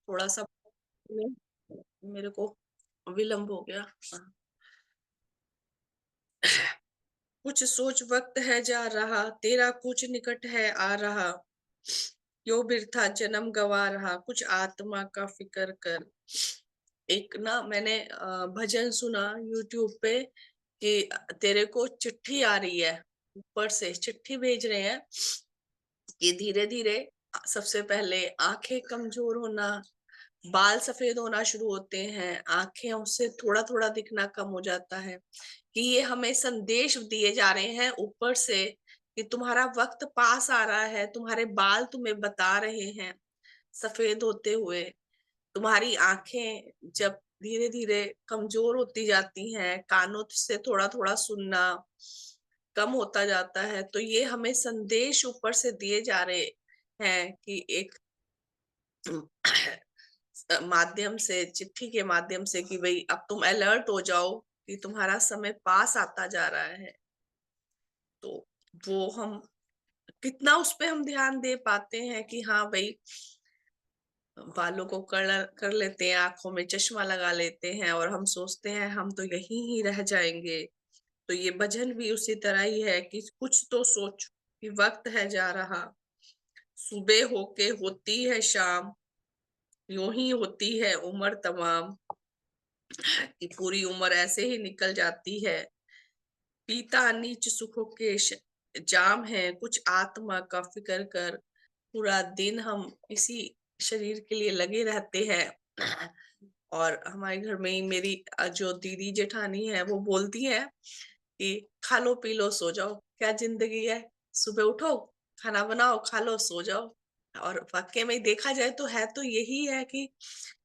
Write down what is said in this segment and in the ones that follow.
थोड़ा सा मेरे को विलंब हो गया। कुछ सोच वक्त है जा रहा, तेरा कुछ निकट है आ रहा, यो बिरथा जन्म गवा रहा, कुछ आत्मा का फिक्र कर। एक ना मैंने भजन सुना यूट्यूब पे कि तेरे को चिट्ठी आ रही है, ऊपर से चिट्ठी भेज रहे हैं कि धीरे धीरे सबसे पहले आंखें कमजोर होना, बाल सफेद होना शुरू होते हैं, आंखें उससे थोड़ा थोड़ा दिखना कम हो जाता है, कि ये हमें संदेश दिए जा रहे हैं ऊपर से कि तुम्हारा वक्त पास आ रहा है, तुम्हारे बाल तुम्हें बता रहे हैं सफेद होते हुए, तुम्हारी आंखें जब धीरे धीरे कमजोर होती जाती हैं, कानों से थोड़ा थोड़ा सुनना कम होता जाता है, तो ये हमें संदेश ऊपर से दिए जा रहे हैं कि एक माध्यम से, चिट्ठी के माध्यम से, कि भाई अब तुम अलर्ट हो जाओ कि तुम्हारा समय पास आता जा रहा है। तो वो हम कितना उस पे हम ध्यान दे पाते हैं कि हाँ भाई, बालों को कलर कर लेते हैं, आंखों में चश्मा लगा लेते हैं और हम सोचते हैं हम तो यहीं ही रह जाएंगे। तो ये भजन भी उसी तरह ही है कि कुछ तो सोच कि वक्त है जा रहा, सुबह होके होती है शाम, यूं ही होती है उम्र तमाम, कि पूरी उम्र ऐसे ही निकल जाती है, पीता नीच सुखों के जाम है, कुछ आत्मा का फिक्र कर। पूरा दिन हम इसी शरीर के लिए लगे रहते हैं। और हमारे घर में ही मेरी जो दीदी जेठानी है वो बोलती है कि खा लो पी लो सो जाओ, क्या जिंदगी है, सुबह उठो, खाना बनाओ, खा लो, सो जाओ। और वाकई में देखा जाए तो है तो यही है कि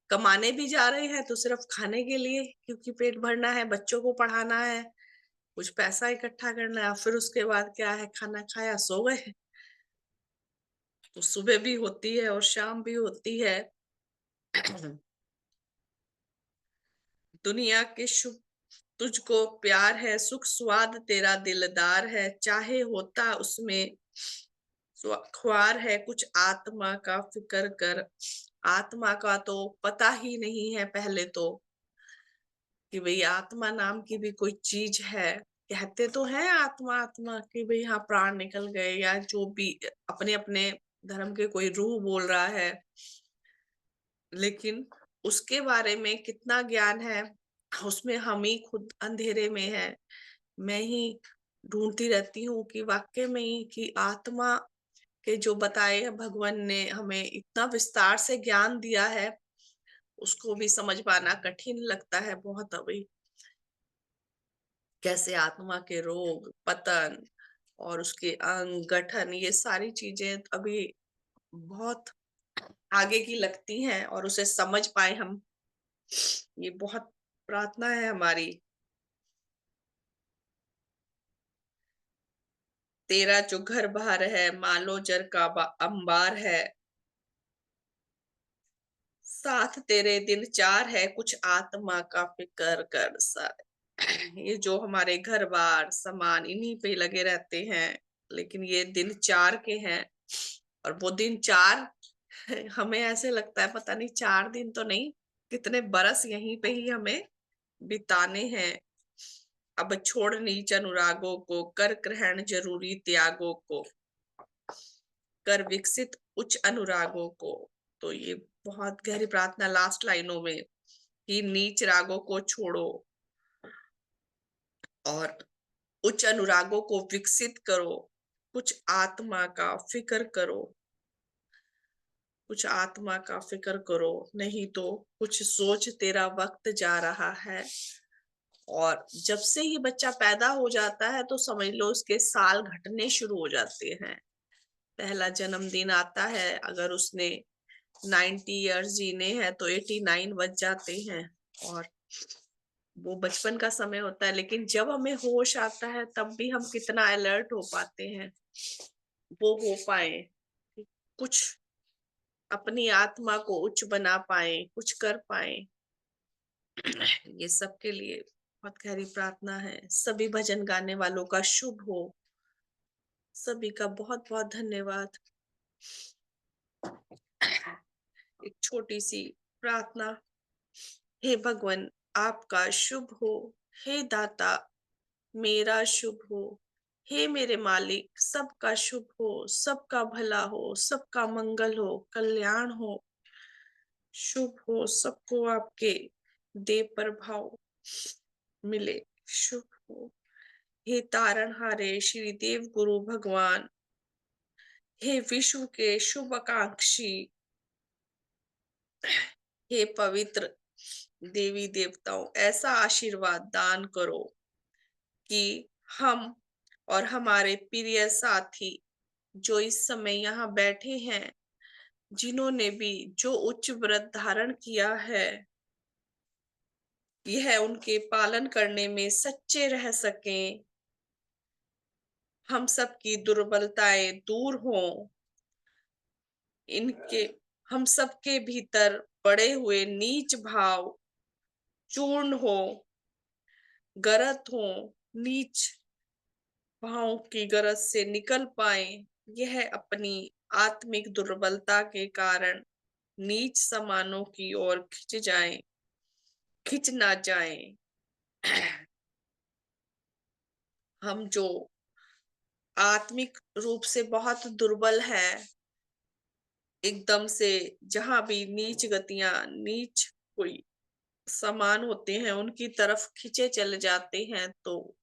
कमाने भी जा रहे हैं तो सिर्फ खाने के लिए, क्योंकि पेट भरना है, बच्चों को पढ़ाना है, कुछ पैसा इकट्ठा करना है, फिर उसके बाद क्या है, खाना खाया सो गए। तो सुबह भी होती है और शाम भी होती है। दुनिया के शुभ तुझको प्यार है, सुख स्वाद तेरा दिलदार है, चाहे होता उसमें ख्वार है, कुछ आत्मा का फिक्र कर। आत्मा का तो पता ही नहीं है पहले तो, कि भाई आत्मा नाम की भी कोई चीज है। कहते तो हैं आत्मा आत्मा, कि भाई हाँ प्राण निकल गए, या जो भी अपने अपने धर्म के कोई रूह बोल रहा है, लेकिन उसके बारे में कितना ज्ञान है, उसमें हम ही खुद अंधेरे में है। मैं ही ढूंढती रहती हूँ कि वाकई में ही कि आत्मा के जो बताए हैं भगवान ने हमें इतना विस्तार से ज्ञान दिया है, उसको भी समझ पाना कठिन लगता है बहुत अभी। कैसे आत्मा के रोग, पतन और उसके अंग गठन, ये सारी चीजें अभी बहुत आगे की लगती हैं, और उसे समझ पाए हम, ये बहुत प्रार्थना है हमारी। तेरा जो घर बार है, मालो जर का अंबार है, साथ तेरे दिन चार है, कुछ आत्मा का फिक्र कर सर। ये जो हमारे घर बार सामान इन्हीं पे लगे रहते हैं, लेकिन ये दिन चार के हैं, और वो दिन चार हमें ऐसे लगता है पता नहीं 4 दिन तो नहीं, कितने बरस यहीं पे ही हमें बिताने हैं। अब छोड़ नीच अनुरागों को, कर ग्रहण जरूरी त्यागों को, कर विकसित उच्च अनुरागों को। तो ये बहुत गहरी प्रार्थना लास्ट लाइनों में, कि नीच रागों को छोड़ो और उच्च अनुरागों को विकसित करो, कुछ आत्मा का फिक्र करो, कुछ आत्मा का फिक्र करो, नहीं तो कुछ सोच तेरा वक्त जा रहा है। और जब से ही बच्चा पैदा हो जाता है तो समझ लो उसके साल घटने शुरू हो जाते हैं। पहला जन्मदिन आता है, अगर उसने 90 ईयर्स जीने हैं तो 89 बज जाते हैं, और वो बचपन का समय होता है। लेकिन जब हमें होश आता है तब भी हम कितना अलर्ट हो पाते हैं, वो हो पाए, कुछ अपनी आत्मा को उच्च बना पाए, कुछ कर पाए। ये सबके लिए बहुत गहरी प्रार्थना है। सभी भजन गाने वालों का शुभ हो। सभी का बहुत बहुत धन्यवाद। एक छोटी सी प्रार्थना। हे भगवान, आपका शुभ हो। हे दाता, मेरा शुभ हो। हे मेरे मालिक, सबका शुभ हो, सबका भला हो, सबका मंगल हो, कल्याण हो, शुभ हो, सबको आपके दे प्रभाव मिले, शुभ हो। हे तारणहारे श्री देव गुरु भगवान, हे विश्व के शुभ आकांक्षी, हे पवित्र देवी देवताओं, ऐसा आशीर्वाद दान करो कि हम और हमारे प्रिय साथी जो इस समय यहाँ बैठे हैं, जिन्होंने भी जो उच्च व्रत धारण किया है, यह उनके पालन करने में सच्चे रह सकें। हम सबकी दुर्बलताएं दूर हों, इनके हम सबके भीतर पड़े हुए नीच भाव चूर्ण हो, गरत हो, नीच भाव की गरज से निकल पाए। यह अपनी आत्मिक दुर्बलता के कारण नीच समानों की ओर खिंच ना जाएं। हम जो आत्मिक रूप से बहुत दुर्बल है, एकदम से जहां भी नीच गतियां, नीच कोई समान होते हैं, उनकी तरफ खिंचे चले जाते हैं, तो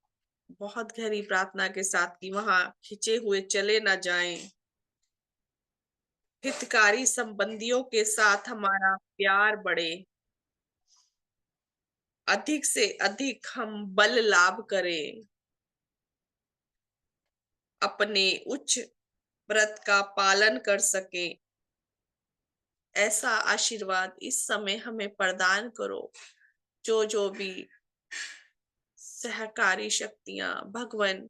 बहुत गहरी प्रार्थना के साथ कि वहां खिंचे हुए चले ना जाएं। हितकारी संबंधियों के साथ हमारा प्यार बढ़े, अधिक से अधिक हम बल लाभ करें, अपने उच्च व्रत का पालन कर सकें। ऐसा आशीर्वाद इस समय हमें प्रदान करो। जो भी सहकारी शक्तियां भगवान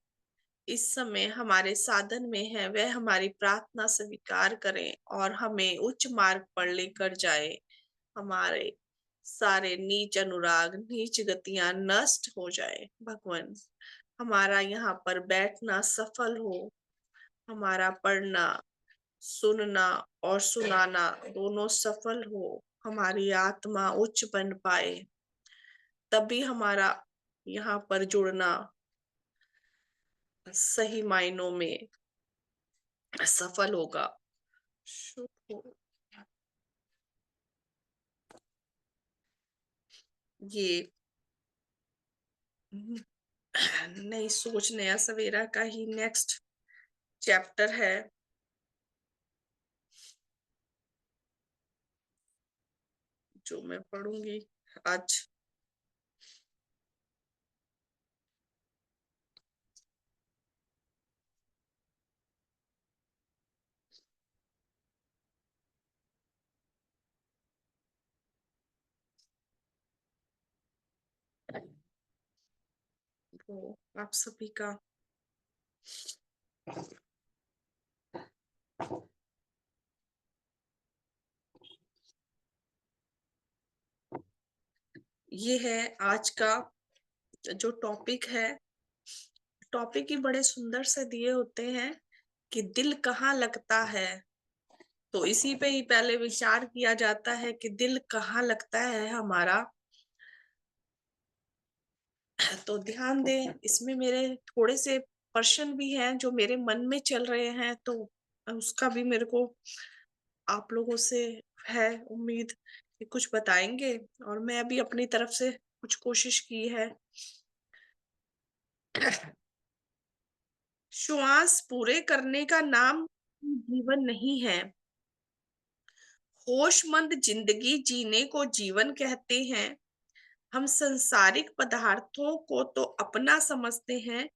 इस समय हमारे साधन में है, वह हमारी प्रार्थना स्वीकार करें और हमें उच्च मार्ग पर लेकर जाए। हमारे सारे नीच अनुराग, नीच गतियां नष्ट हो जाए भगवान। हमारा यहाँ पर बैठना सफल हो, हमारा पढ़ना, सुनना और सुनाना दोनों सफल हो, हमारी आत्मा उच्च बन पाए, तभी हमारा यहाँ पर जुड़ना सही मायनों में सफल होगा। शुभ हो। ये नई सोच नया सवेरा का ही नेक्स्ट चैप्टर है, जो मैं पढ़ूंगी आज। वो आप सभी का ये है आज का जो टॉपिक है। टॉपिक ही बड़े सुंदर से दिए होते हैं कि दिल कहाँ लगता है, तो इसी पे ही पहले विचार किया जाता है कि दिल कहाँ लगता है हमारा। तो ध्यान दें, इसमें मेरे थोड़े से प्रश्न भी हैं जो मेरे मन में चल रहे हैं, तो उसका भी मेरे को आप लोगों से है उम्मीद कि कुछ बताएंगे, और मैं भी अपनी तरफ से कुछ कोशिश की है। श्वास पूरे करने का नाम जीवन नहीं है। होशमंद जिंदगी जीने को जीवन कहते हैं। हम संसारिक पदार्थों को तो अपना समझते हैं,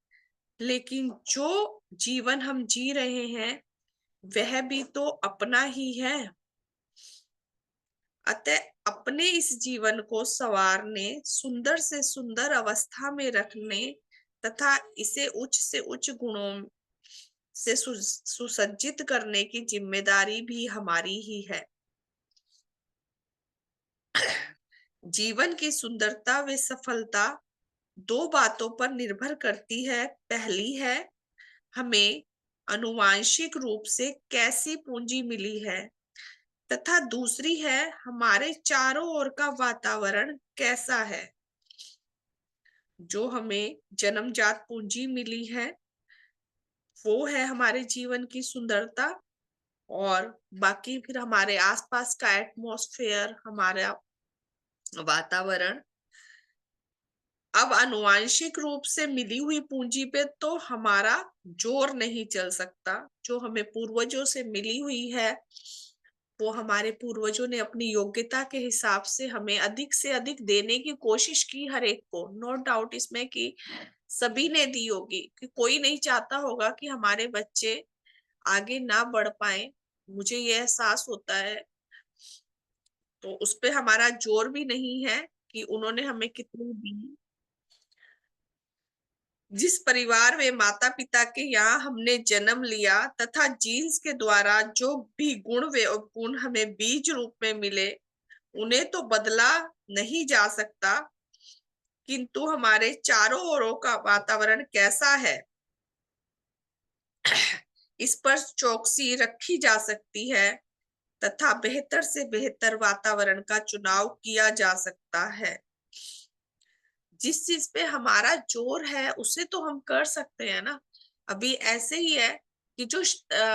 लेकिन जो जीवन हम जी रहे हैं वह भी तो अपना ही है। अतः अपने इस जीवन को संवारने, सुंदर से सुंदर अवस्था में रखने तथा इसे उच्च से उच्च गुणों से सुसज्जित करने की जिम्मेदारी भी हमारी ही है। जीवन की सुंदरता व सफलता दो बातों पर निर्भर करती है। पहली है हमें अनुवांशिक रूप से कैसी पूंजी मिली है, तथा दूसरी है हमारे चारों ओर का वातावरण कैसा है। जो हमें जन्मजात पूंजी मिली है वो है हमारे जीवन की सुंदरता, और बाकी फिर हमारे आसपास का एटमॉस्फेयर, हमारा वातावरण। अब आनुवांशिक रूप से मिली हुई पूंजी पे तो हमारा जोर नहीं चल सकता। जो हमें पूर्वजों से मिली हुई है वो हमारे पूर्वजों ने अपनी योग्यता के हिसाब से हमें अधिक से अधिक देने की कोशिश की, हर एक को। नो डाउट इसमें कि सभी ने दी होगी, कि कोई नहीं चाहता होगा कि हमारे बच्चे आगे ना बढ़ पाए। मुझे ये एहसास होता है। तो उस पे हमारा जोर भी नहीं है कि उन्होंने हमें कितनी दी। जिस परिवार में माता पिता के यहाँ हमने जन्म लिया तथा जीन्स के द्वारा जो भी गुण वे गुण हमें बीज रूप में मिले, उन्हें तो बदला नहीं जा सकता, किंतु हमारे चारों ओरों का वातावरण कैसा है इस पर चौकसी रखी जा सकती है तथा बेहतर से बेहतर वातावरण का चुनाव किया जा सकता है। जिस चीज पे हमारा जोर है उसे तो हम कर सकते हैं ना। अभी ऐसे ही है कि जो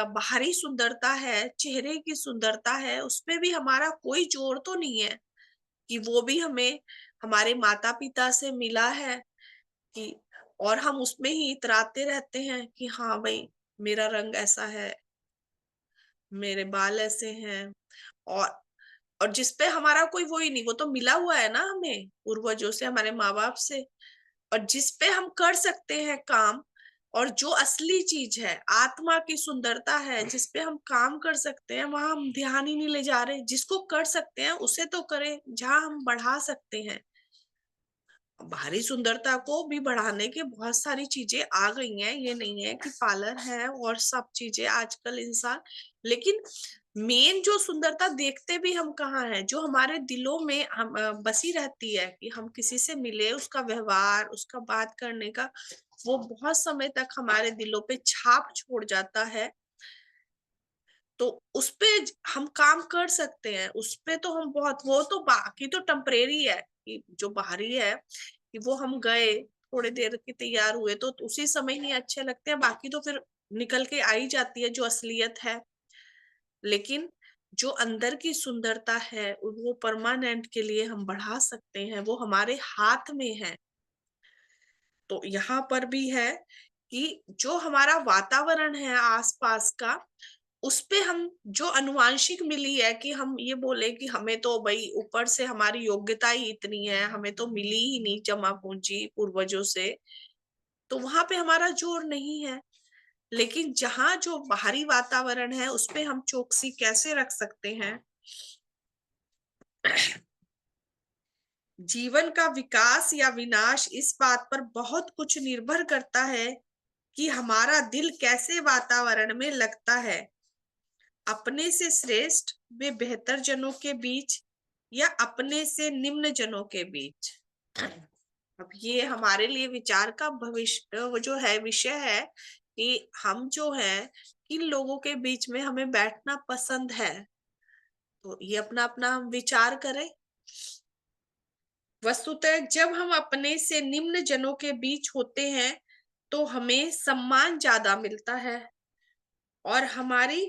बाहरी सुंदरता है, चेहरे की सुंदरता है, उसपे भी हमारा कोई जोर तो नहीं है, कि वो भी हमें हमारे माता पिता से मिला है, कि और हम उसमें ही इतराते रहते हैं कि हाँ भाई, मेरा रंग ऐसा है, मेरे बाल ऐसे हैं। और और जिसपे हमारा कोई वो ही नहीं, वो तो मिला हुआ है ना हमें पूर्वजों से, हमारे माँ बाप से। और जिस पे हम कर सकते हैं काम, और जो असली चीज है, आत्मा की सुंदरता है, जिस पे हम काम कर सकते हैं, वहां हम ध्यान ही नहीं ले जा रहे। जिसको कर सकते हैं उसे तो करें, जहां हम बढ़ा सकते हैं। बाहरी सुंदरता को भी बढ़ाने के बहुत सारी चीजें आ गई हैं, ये नहीं है कि पार्लर है और सब चीजें आजकल इंसान। लेकिन मेन जो सुंदरता देखते भी हम कहाँ है, जो हमारे दिलों में हम बसी रहती है, कि हम किसी से मिले, उसका व्यवहार, उसका बात करने का, वो बहुत समय तक हमारे दिलों पे छाप छोड़ जाता है। तो उसपे हम काम कर सकते हैं। उसपे तो हम बहुत, वो तो बाकी तो टेम्परेरी है, कि जो बाहरी है कि वो हम गए, थोड़ी देर के तैयार हुए तो उसी समय ही अच्छे लगते हैं, बाकी तो फिर निकल के आ ही जाती है जो असलियत है। लेकिन जो अंदर की सुंदरता है वो परमानेंट के लिए हम बढ़ा सकते हैं, वो हमारे हाथ में है। तो यहाँ पर भी है कि जो हमारा वातावरण है आसपास का, उसपे हम जो आनुवांशिक मिली है, कि हम ये बोले कि हमें तो भाई ऊपर से हमारी योग्यता ही इतनी है, हमें तो मिली ही नहीं जमा पूंजी पूर्वजों से, तो वहां पे हमारा जोर नहीं है। लेकिन जहाँ जो बाहरी वातावरण है उसपे हम चौकसी कैसे रख सकते हैं। जीवन का विकास या विनाश इस बात पर बहुत कुछ निर्भर करता है कि हमारा दिल कैसे वातावरण में लगता है, अपने से श्रेष्ठ व बेहतर जनों के बीच या अपने से निम्न जनों के बीच। अब ये हमारे लिए विचार का भविष्य वो जो है विषय है, कि हम जो है किन लोगों के बीच में हमें बैठना पसंद है। तो ये अपना अपना हम विचार करें। वस्तुतः जब हम अपने से निम्न जनों के बीच होते हैं तो हमें सम्मान ज्यादा मिलता है, और हमारी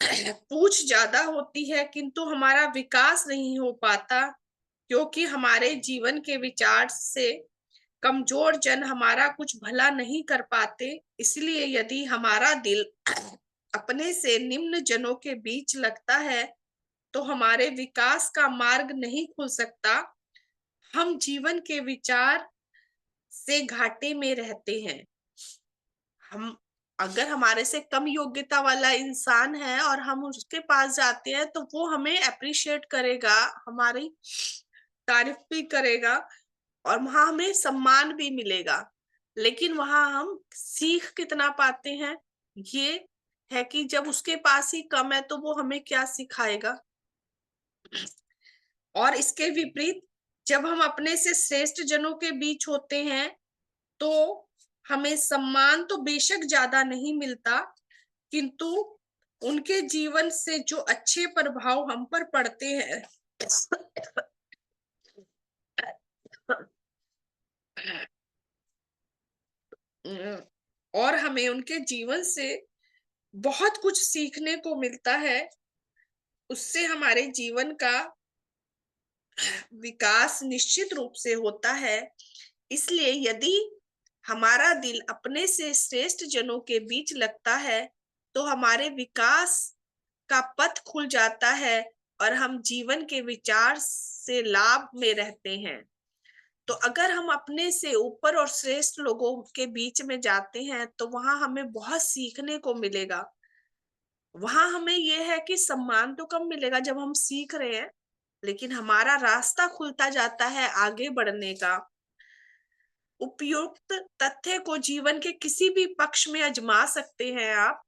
पूछ ज्यादा होती है, किंतु हमारा विकास नहीं हो पाता, क्योंकि हमारे जीवन के विचार से कमजोर जन हमारा कुछ भला नहीं कर पाते। इसलिए यदि हमारा दिल अपने से निम्न जनों के बीच लगता है तो हमारे विकास का मार्ग नहीं खुल सकता। हम जीवन के विचार से घाटे में रहते हैं। हम अगर हमारे से कम योग्यता वाला इंसान है और हम उसके पास जाते हैं तो वो हमें अप्रिशिएट करेगा, हमारी तारीफ भी करेगा, और वहां हमें सम्मान भी मिलेगा। लेकिन वहां हम सीख कितना पाते हैं, ये है कि जब उसके पास ही कम है तो वो हमें क्या सिखाएगा। और इसके विपरीत जब हम अपने से श्रेष्ठ जनों के बीच होते हैं तो हमें सम्मान तो बेशक ज्यादा नहीं मिलता, किंतु उनके जीवन से जो अच्छे प्रभाव हम पर पड़ते हैं और हमें उनके जीवन से बहुत कुछ सीखने को मिलता है। उससे हमारे जीवन का विकास निश्चित रूप से होता है। इसलिए यदि हमारा दिल अपने से श्रेष्ठ जनों के बीच लगता है, तो हमारे विकास का पथ खुल जाता है और हम जीवन के विचार से लाभ में रहते हैं। तो अगर हम अपने से ऊपर और श्रेष्ठ लोगों के बीच में जाते हैं, तो वहां हमें बहुत सीखने को मिलेगा। वहां हमें यह है कि सम्मान तो कम मिलेगा जब हम सीख रहे हैं, लेकिन हमारा रास्ता खुलता जाता है आगे बढ़ने का। उपयुक्त तथ्य को जीवन के किसी भी पक्ष में आजमा सकते हैं आप।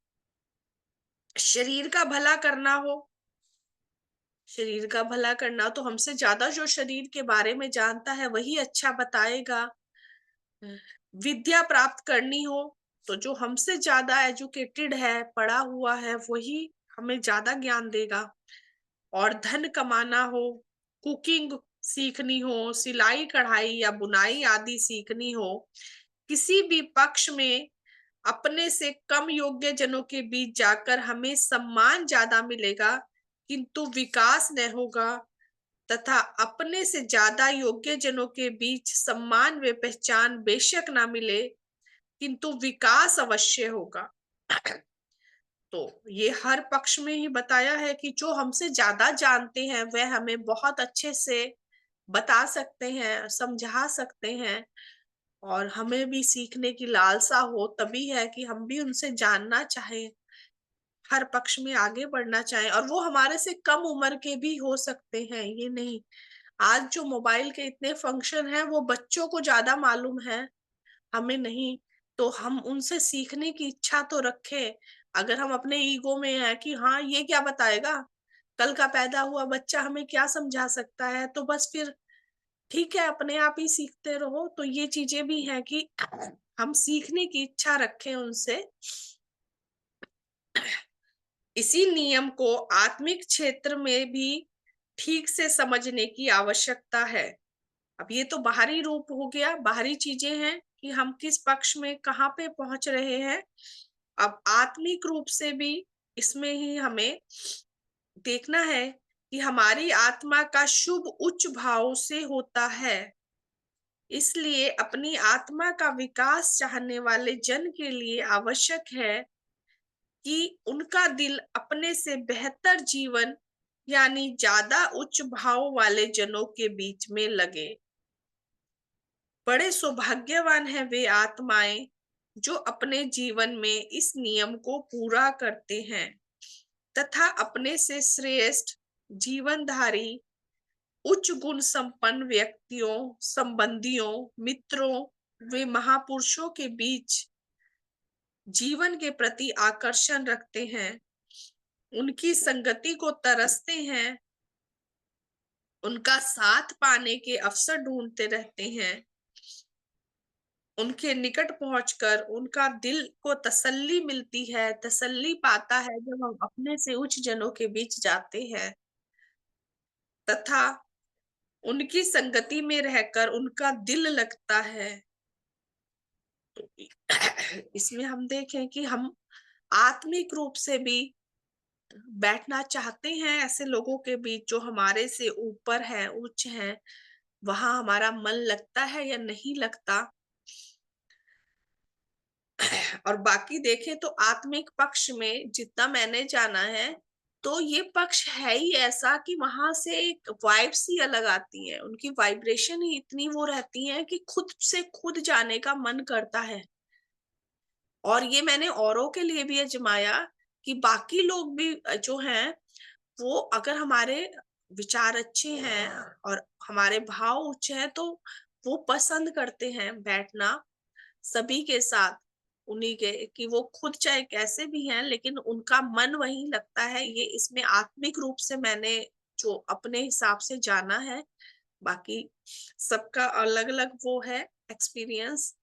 शरीर का भला करना हो, शरीर का भला करना तो हमसे ज्यादा जो शरीर के बारे में जानता है वही अच्छा बताएगा। विद्या प्राप्त करनी हो, तो जो हमसे ज्यादा एजुकेटेड है, पढ़ा हुआ है, वही हमें ज्यादा ज्ञान देगा। और धन कमाना हो, कुकिंग सीखनी हो, सिलाई कढ़ाई या बुनाई आदि सीखनी हो, किसी भी पक्ष में अपने से कम योग्य जनों के बीच जाकर हमें सम्मान ज्यादा मिलेगा, किंतु विकास न होगा। तथा अपने से ज्यादा योग्य जनों के बीच सम्मान व पहचान बेशक ना मिले, किंतु विकास अवश्य होगा। तो ये हर पक्ष में ही बताया है कि जो हमसे ज्यादा जानते हैं वह हमें बहुत अच्छे से बता सकते हैं, समझा सकते हैं। और हमें भी सीखने की लालसा हो तभी है कि हम भी उनसे जानना चाहें, हर पक्ष में आगे बढ़ना चाहें। और वो हमारे से कम उम्र के भी हो सकते हैं, ये नहीं। आज जो मोबाइल के इतने फंक्शन हैं वो बच्चों को ज्यादा मालूम है, हमें नहीं। तो हम उनसे सीखने की इच्छा तो रखें। अगर हम अपने ईगो में है कि हाँ ये क्या बताएगा, कल का पैदा हुआ बच्चा हमें क्या समझा सकता है, तो बस फिर ठीक है, अपने आप ही सीखते रहो। तो ये चीजें भी हैं कि हम सीखने की इच्छा रखें उनसे। इसी नियम को आत्मिक क्षेत्र में भी ठीक से समझने की आवश्यकता है। अब ये तो बाहरी रूप हो गया, बाहरी चीजें हैं कि हम किस पक्ष में कहाँ पे पहुंच रहे हैं। अब आत्मिक रूप से भी इसमें ही हमें देखना है कि हमारी आत्मा का शुभ उच्च भाव से होता है। इसलिए अपनी आत्मा का विकास चाहने वाले जन के लिए आवश्यक है कि उनका दिल अपने से बेहतर जीवन यानी ज्यादा उच्च भाव वाले जनों के बीच में लगे। बड़े सौभाग्यवान हैं वे आत्माएं जो अपने जीवन में इस नियम को पूरा करते हैं तथा अपने से श्रेष्ठ जीवनधारी उच्च गुण संपन्न व्यक्तियों, संबंधियों, मित्रों वे महापुरुषों के बीच जीवन के प्रति आकर्षण रखते हैं, उनकी संगति को तरसते हैं, उनका साथ पाने के अवसर ढूंढते रहते हैं। उनके निकट पहुंचकर उनका दिल को तसल्ली मिलती है, तसल्ली पाता है जब हम अपने से उच्च जनों के बीच जाते हैं तथा उनकी संगति में रहकर उनका दिल लगता है। तो इसमें हम देखें कि हम आत्मिक रूप से भी बैठना चाहते हैं ऐसे लोगों के बीच जो हमारे से ऊपर है, उच्च है। वहां हमारा मन लगता है या नहीं लगता। और बाकी देखें तो आत्मिक पक्ष में जितना मैंने जाना है, तो ये पक्ष है ही ऐसा कि वहां से एक वाइब्स ही अलग आती है, उनकी वाइब्रेशन ही इतनी वो रहती है कि खुद से खुद जाने का मन करता है। और ये मैंने औरों के लिए भी आजमाया कि बाकी लोग भी जो हैं, वो अगर हमारे विचार अच्छे हैं और हमारे भाव उच्च हैं, तो वो पसंद करते हैं बैठना सभी के साथ उन्हीं के, कि वो खुद चाहे कैसे भी हैं लेकिन उनका मन वहीं लगता है। ये इसमें आत्मिक रूप से मैंने जो अपने हिसाब से जाना है। बाकी सबका अलग अलग वो है एक्सपीरियंस।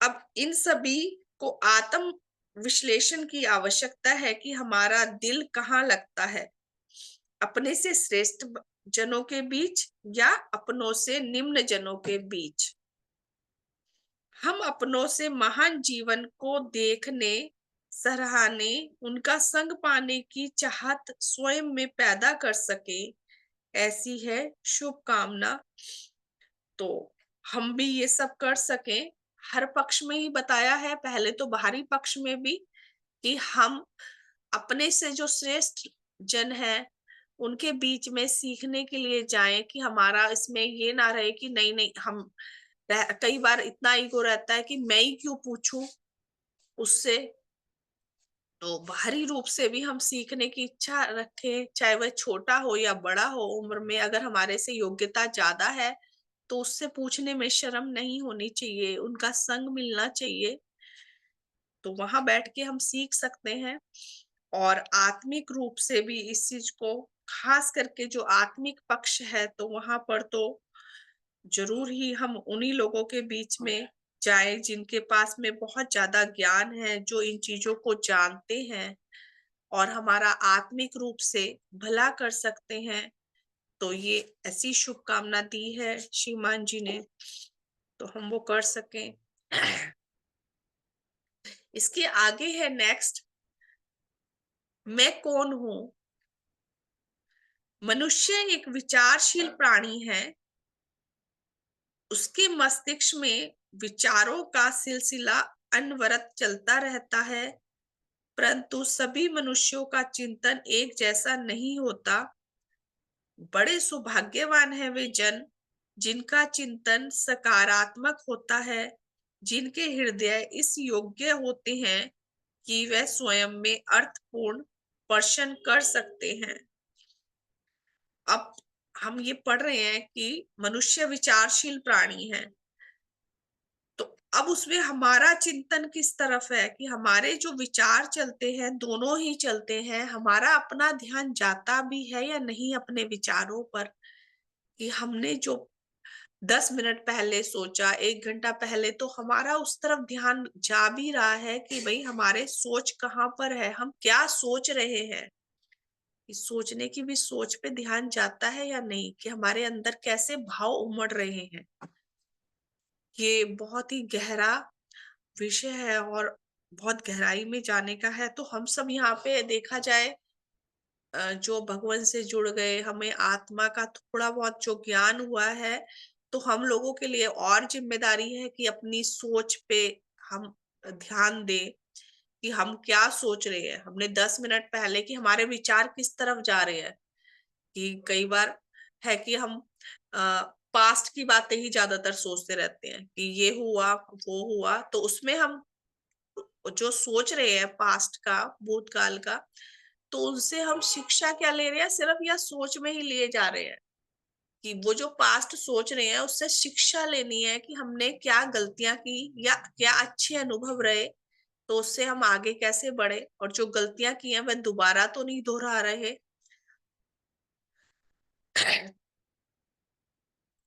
अब इन सभी को आत्म विश्लेषण की आवश्यकता है कि हमारा दिल कहाँ लगता है, अपने से श्रेष्ठ जनों के बीच या अपनों से निम्न जनों के बीच। हम अपनों से महान जीवन को देखने, सराहने, उनका संग पाने की चाहत स्वयं में पैदा कर सके, ऐसी है शुभकामना। तो हम भी ये सब कर सकें, हर पक्ष में ही बताया है, पहले तो बाहरी पक्ष में भी, कि हम अपने से जो श्रेष्ठ जन हैं, उनके बीच में सीखने के लिए जाएँ, कि हमारा इसमें ये ना रहे कि नहीं-नहीं हम कई बार इतना ईगो रहता है कि मैं ही क्यों पूछूँ उससे। तो बाहरी रूप से भी हम सीखने की इच्छा रखें, चाहे वह छोटा हो या बड़ा हो उम्र में, अगर हमारे से योग्यता ज़्यादा है, तो उससे पूछने में शर्म नहीं होनी चाहिए, उनका संग मिलना चाहिए। तो वहाँ बैठ के हम सीख सकते हैं। और आत्मिक रूप से भी इस चीज़ को, खास करके जो आत्मिक पक्ष है, तो वहाँ पर तो ज़रूर ही हम उन्हीं लोगों के बीच में जाएँ जिनके पास में बहुत ज़्यादा ज्ञान है, जो इन चीज़ों को जानते हैं और हमारा आत्मिक रूप से भला कर सकते हैं। तो ये ऐसी शुभकामना दी है श्रीमान जी ने, तो हम वो कर सकें। इसके आगे है नेक्स्ट, मैं कौन हूँ? मनुष्य एक विचारशील प्राणी है। उसके मस्तिष्क में विचारों का सिलसिला अनवरत चलता रहता है, परंतु सभी मनुष्यों का चिंतन एक जैसा नहीं होता। बड़े सौभाग्यवान हैं वे जन जिनका चिंतन सकारात्मक होता है, जिनके हृदय इस योग्य होते हैं कि वे स्वयं में अर्थपूर्ण प्रश्न कर सकते हैं। अब हम ये पढ़ रहे हैं कि मनुष्य विचारशील प्राणी है, तो अब उसमें हमारा चिंतन किस तरफ है, कि हमारे जो विचार चलते हैं, दोनों ही चलते हैं, हमारा अपना ध्यान जाता भी है या नहीं अपने विचारों पर, कि हमने जो 10 मिनट पहले सोचा, 1 घंटा पहले, तो हमारा उस तरफ ध्यान जा भी रहा है कि भई हमारे सोच कहाँ पर है, हम क्या सोच रहे हैं? इस सोचने की भी सोच पे ध्यान जाता है या नहीं, कि हमारे अंदर कैसे भाव उमड़ रहे हैं? ये बहुत ही गहरा विषय है और बहुत गहराई में जाने का है। तो हम सब यहाँ पे देखा जाए, जो भगवान से जुड़ गए, हमें आत्मा का थोड़ा बहुत जो ज्ञान हुआ है, तो हम लोगों के लिए और ज़िम्मेदारी है कि अपनी सोच पे हम ध्यान दें, कि हम क्या सोच रहे हैं। हमने 10 मिनट पहले, कि हमारे विचार किस तरफ जा रहे हैं, कि कई बार है कि हम पास्ट की बातें ही ज़्यादातर सोचते रहते हैं, कि ये हुआ, वो हुआ, तो उसमें हम जो सोच रहे हैं पास्ट का, भूतकाल का, तो उनसे हम शिक्षा क्या ले रहे हैं, सिर्फ या सोच में ही लिए जा रहे हैं, कि वो जो पास्ट सोच रहे हैं उससे शिक्षा लेनी है, कि हमने क्या गलतियां की या क्या अच्छे अनुभव रहे, तो उससे हम आगे कैसे बढ़े, और जो गलतियां की हैं वह दोबारा तो नहीं दोहरा रहे।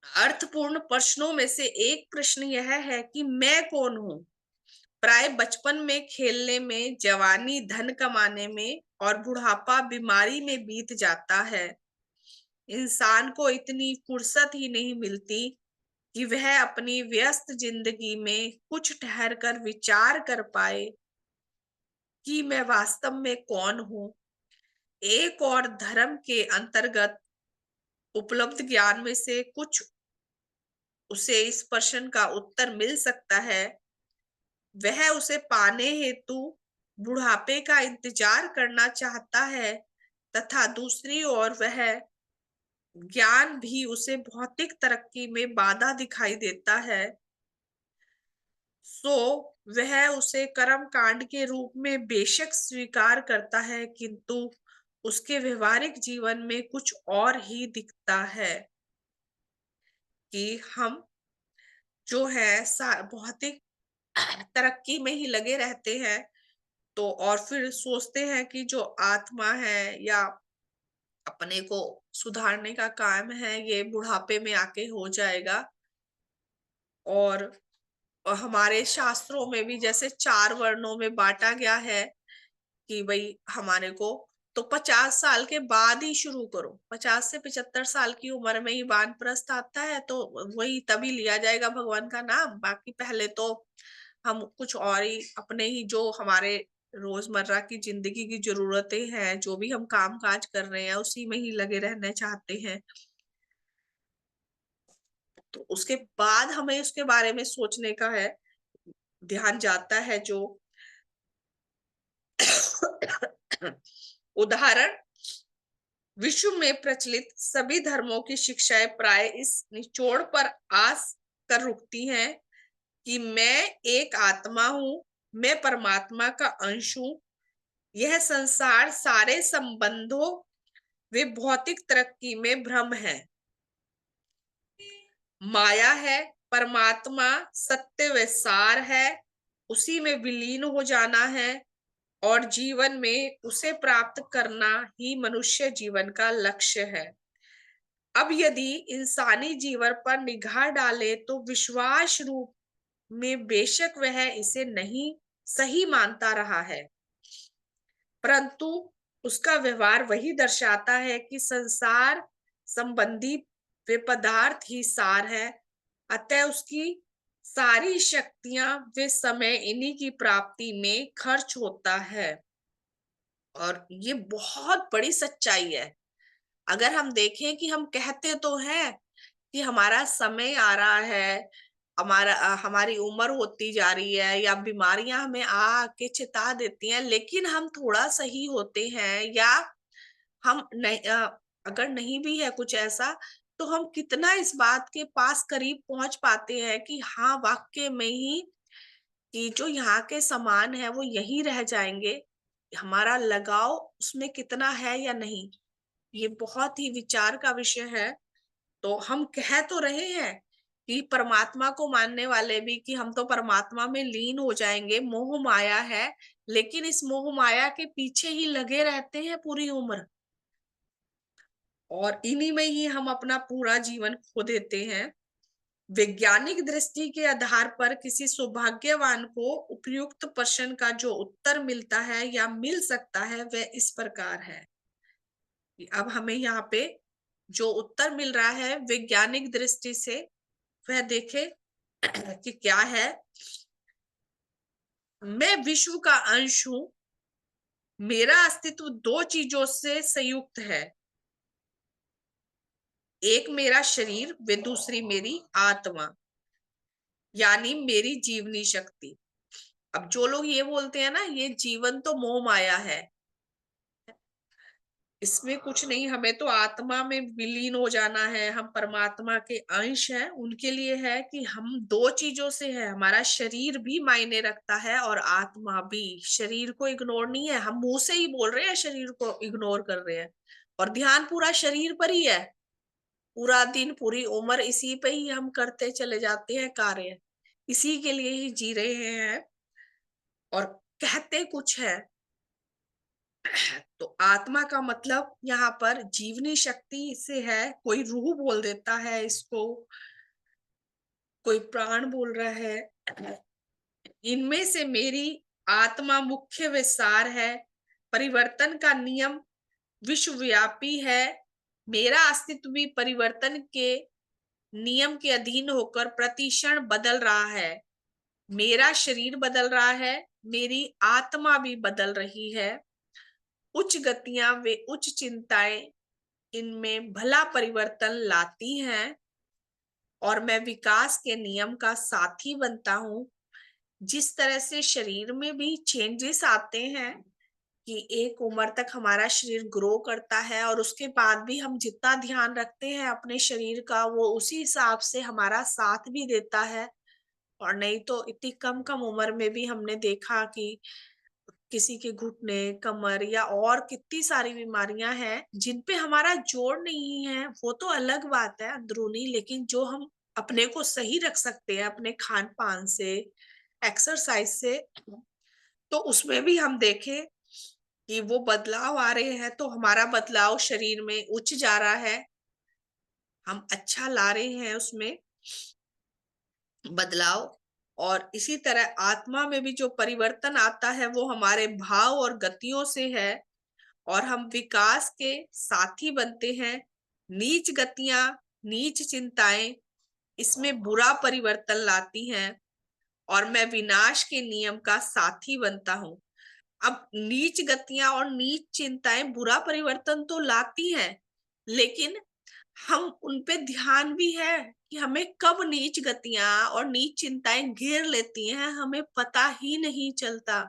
अर्थपूर्ण प्रश्नों में से एक प्रश्न यह है कि मैं कौन हूँ? प्राय बचपन में खेलने में, जवानी धन कमाने में और बुढ़ापा बीमारी में बीत जाता है। इंसान को इतनी फुर्सत ही नहीं मिलती कि वह अपनी व्यस्त जिंदगी में कुछ ठहर कर विचार कर पाए कि मैं वास्तव में कौन हूँ। एक और धर्म के अंतर्गत उपलब्ध ज्ञान में से कुछ उसे इस प्रश्न का उत्तर मिल सकता है। वह उसे पाने हेतु बुढ़ापे का इंतजार करना चाहता है, तथा दूसरी ओर वह ज्ञान भी उसे भौतिक तरक्की में बाधा दिखाई देता है। सो वह उसे कर्म कांड के रूप में बेशक स्वीकार करता है, किंतु उसके व्यवहारिक जीवन में कुछ और ही दिखता है, कि हम जो है भौतिक तरक्की में ही लगे रहते हैं। तो और फिर सोचते हैं कि जो आत्मा है या अपने को सुधारने का काम है, ये बुढ़ापे में आके हो जाएगा। और और हमारे शास्त्रों में भी जैसे 4 वर्णों में बाँटा गया है कि भई हमारे को तो 50 साल के बाद ही शुरू करो। 50 से 75 साल की उम्र में ही वानप्रस्थ आता है, तो वही तभी लिया जाएगा भगवान का नाम। बाकी पहले तो हम कुछ और ही अपने ही जो हमारे रोज़मर्रा की ज़िंदगी की ज़रूरतें हैं, जो भी हम काम-काज कर रहे हैं, उसी में ही लगे रहना चाहते हैं। तो उसके बाद हमें उसके बारे में सोचने का है, ध्यान जाता है जो उदाहरण विश्व में प्रचलित सभी धर्मों की शिक्षाएं प्राय इस निचोड़ पर आस कर रुकती हैं कि मैं एक आत्मा हूं, मैं परमात्मा का अंश हूं। यह संसार सारे संबंधों वे भौतिक तरक्की में भ्रम है। माया है, परमात्मा सत्य व सार है, उसी में विलीन हो जाना है और जीवन में उसे प्राप्त करना ही मनुष्य जीवन का लक्ष्य है। अब यदि इंसानी जीवन पर निगाह डाले तो विश्वास रूप में बेशक वह इसे नहीं सही मानता रहा है, परंतु उसका व्यवहार वही दर्शाता है कि संसार संबंधी वे पदार्थ ही सार है। अतः उसकी सारी शक्तियां वे समय इन्हीं की प्राप्ति में खर्च होता है। और ये बहुत बड़ी सच्चाई है। अगर हम देखें कि हम कहते तो हैं कि हमारा समय आ रहा है, हमारी उम्र होती जा रही है या बीमारियां हमें आके चिता देती हैं, लेकिन हम थोड़ा सही होते हैं या हम नहीं अगर नहीं भी है कुछ ऐसा, तो हम कितना इस बात के पास करीब पहुंच पाते हैं कि हाँ वाक्य में ही कि जो यहाँ के समान है वो यही रह जाएंगे। हमारा लगाव उसमें कितना है या नहीं, ये बहुत ही विचार का विषय है। तो हम कह तो रहे हैं कि परमात्मा को मानने वाले भी कि हम तो परमात्मा में लीन हो जाएंगे, मोह माया है, लेकिन इस मोह माया के पीछे ही लगे रहते हैं पूरी उम्र और इन्हीं में ही हम अपना पूरा जीवन खो देते हैं। वैज्ञानिक दृष्टि के आधार पर किसी सौभाग्यवान को उपयुक्त प्रश्न का जो उत्तर मिलता है या मिल सकता है वह इस प्रकार है कि अब हमें यहाँ पे जो उत्तर मिल रहा है वैज्ञानिक दृष्टि से वह देखे कि क्या है। मैं विश्व का अंश हूं, मेरा अस्तित्व दो चीजों से संयुक्त है, एक मेरा शरीर व दूसरी मेरी आत्मा, यानी मेरी जीवनी शक्ति। अब जो लोग ये बोलते हैं ना ये जीवन तो मोह माया है, इसमें कुछ नहीं, हमें तो आत्मा में विलीन हो जाना है, हम परमात्मा के अंश हैं, उनके लिए है कि हम दो चीजों से है, हमारा शरीर भी मायने रखता है और आत्मा भी। शरीर को इग्नोर नहीं है, हम मुंह से ही बोल रहे हैं शरीर को इग्नोर कर रहे हैं और ध्यान पूरा शरीर पर ही है। पूरा दिन पूरी उम्र इसी पे ही हम करते चले जाते हैं कार्य, इसी के लिए ही जी रहे हैं और कहते कुछ है। तो आत्मा का मतलब यहाँ पर जीवनी शक्ति से है, कोई रूह बोल देता है इसको, कोई प्राण बोल रहा है। इनमें से मेरी आत्मा मुख्य विसार है, परिवर्तन का नियम विश्वव्यापी है, मेरा अस्तित्व भी परिवर्तन के नियम के अधीन होकर प्रतिक्षण बदल रहा है, मेरा शरीर बदल रहा है, मेरी आत्मा भी बदल रही है। उच्च गतियां वे उच्च चिंताएं इनमें भला परिवर्तन लाती हैं और मैं विकास के नियम का साथी बनता हूँ। जिस तरह से शरीर में भी चेंजेस आते हैं कि एक उम्र तक हमारा शरीर ग्रो करता है और उसके बाद भी हम जितना ध्यान रखते हैं अपने शरीर का वो उसी हिसाब से हमारा साथ भी देता है। और नहीं तो इतनी कम कम उम्र में भी हमने देखा कि किसी के घुटने, कमर या और कितनी सारी बीमारियां हैं जिन पे हमारा जोर नहीं है, वो तो अलग बात है अंदरूनी, लेकिन जो हम अपने को सही रख सकते हैं अपने खान पान से, एक्सरसाइज से, तो उसमें भी हम देखें कि वो बदलाव आ रहे हैं। तो हमारा बदलाव शरीर में उच्च जा रहा है, हम अच्छा ला रहे हैं उसमें बदलाव। और इसी तरह आत्मा में भी जो परिवर्तन आता है वो हमारे भाव और गतियों से है, और हम विकास के साथी बनते हैं। नीच गतियां, नीच चिंताएं इसमें बुरा परिवर्तन लाती हैं, और मैं विनाश के नियम का साथी बनता हूं। अब नीच गतियां और नीच चिंताएं बुरा परिवर्तन तो लाती हैं, लेकिन हम उन पे ध्यान भी है कि हमें कब नीच गतियां और नीच चिंताएं घेर लेती हैं, हमें पता ही नहीं चलता।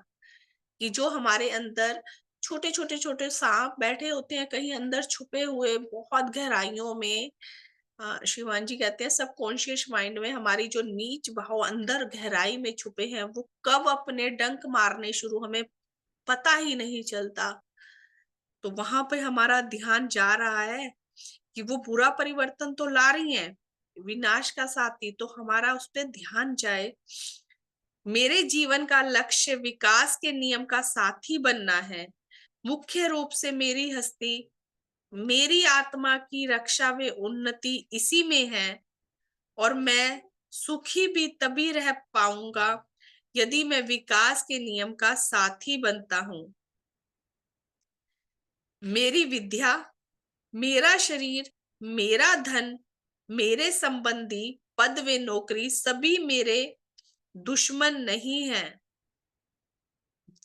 कि जो हमारे अंदर छोटे छोटे छोटे सांप बैठे होते हैं कहीं अंदर छुपे हुए बहुत गहराइयों में, शिवान जी कहते हैं सबकॉन्शियस माइंड में हमारी जो नीच भाव अंदर गहराई में छुपे हैं वो कब अपने डंक मारने शुरू, हमें पता ही नहीं चलता। तो वहां पे हमारा ध्यान जा रहा है कि वो बुरा परिवर्तन तो ला रही हैं, विनाश का साथी, तो हमारा उस पर ध्यान जाए। मेरे जीवन का लक्ष्य विकास के नियम का साथी बनना है। मुख्य रूप से मेरी हस्ती, मेरी आत्मा की रक्षा व उन्नति इसी में है, और मैं सुखी भी तभी रह पाऊंगा यदि मैं विकास के नियम का साथी बनता हूं। मेरी विद्या, मेरा शरीर, मेरा धन, मेरे संबंधी, पद व नौकरी सभी मेरे दुश्मन नहीं हैं।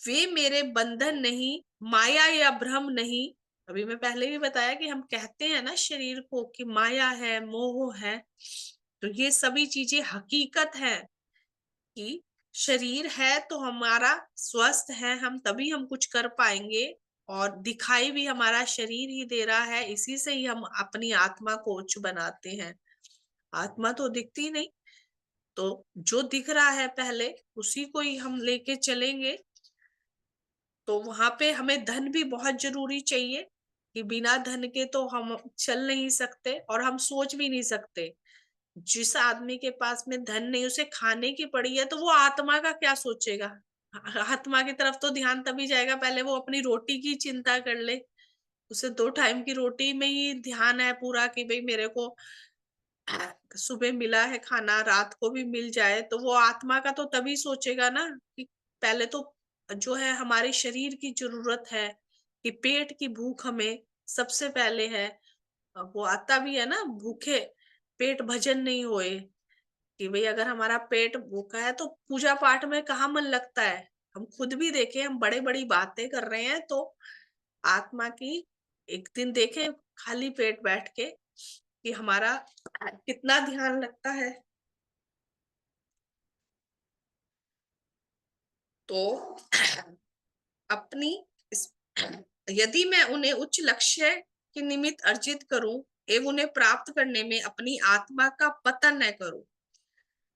वे मेरे बंधन नहीं, माया या भ्रम नहीं। अभी मैं पहले भी बताया कि हम कहते हैं ना शरीर को कि माया है, मोह है, तो ये सभी चीजें हकीकत है कि शरीर है तो हमारा स्वस्थ है, हम तभी हम कुछ कर पाएंगे, और दिखाई भी हमारा शरीर ही दे रहा है, इसी से ही हम अपनी आत्मा को उच्च बनाते हैं। आत्मा तो दिखती नहीं, तो जो दिख रहा है पहले उसी को ही हम लेके चलेंगे। तो वहां पे हमें धन भी बहुत जरूरी चाहिए कि बिना धन के तो हम चल नहीं सकते, और हम सोच भी नहीं सकते। जिस आदमी के पास में धन नहीं, उसे खाने की पड़ी है, तो वो आत्मा का क्या सोचेगा? आत्मा की तरफ तो ध्यान तभी जाएगा, पहले वो अपनी रोटी की चिंता कर ले। उसे 2 टाइम की रोटी में ही ध्यान है पूरा कि भाई मेरे को सुबह मिला है खाना, रात को भी मिल जाए, तो वो आत्मा का तो तभी सोचेगा ना कि पहले तो जो है हमारे शरीर की जरूरत है, कि पेट की भूख हमें सबसे पहले है। वो आता भी है ना, भूखे पेट भजन नहीं होए, कि भाई अगर हमारा पेट भूखा है तो पूजा पाठ में कहाँ मन लगता है। हम खुद भी देखें, हम बड़े बड़ी बातें कर रहे हैं तो आत्मा की एक दिन देखें खाली पेट बैठ के कि हमारा कितना ध्यान लगता है। तो अपनी इस, यदि मैं उन्हें उच्च लक्ष्य के निमित्त अर्जित करूं एवं उन्हें प्राप्त करने में अपनी आत्मा का पतन न करूं,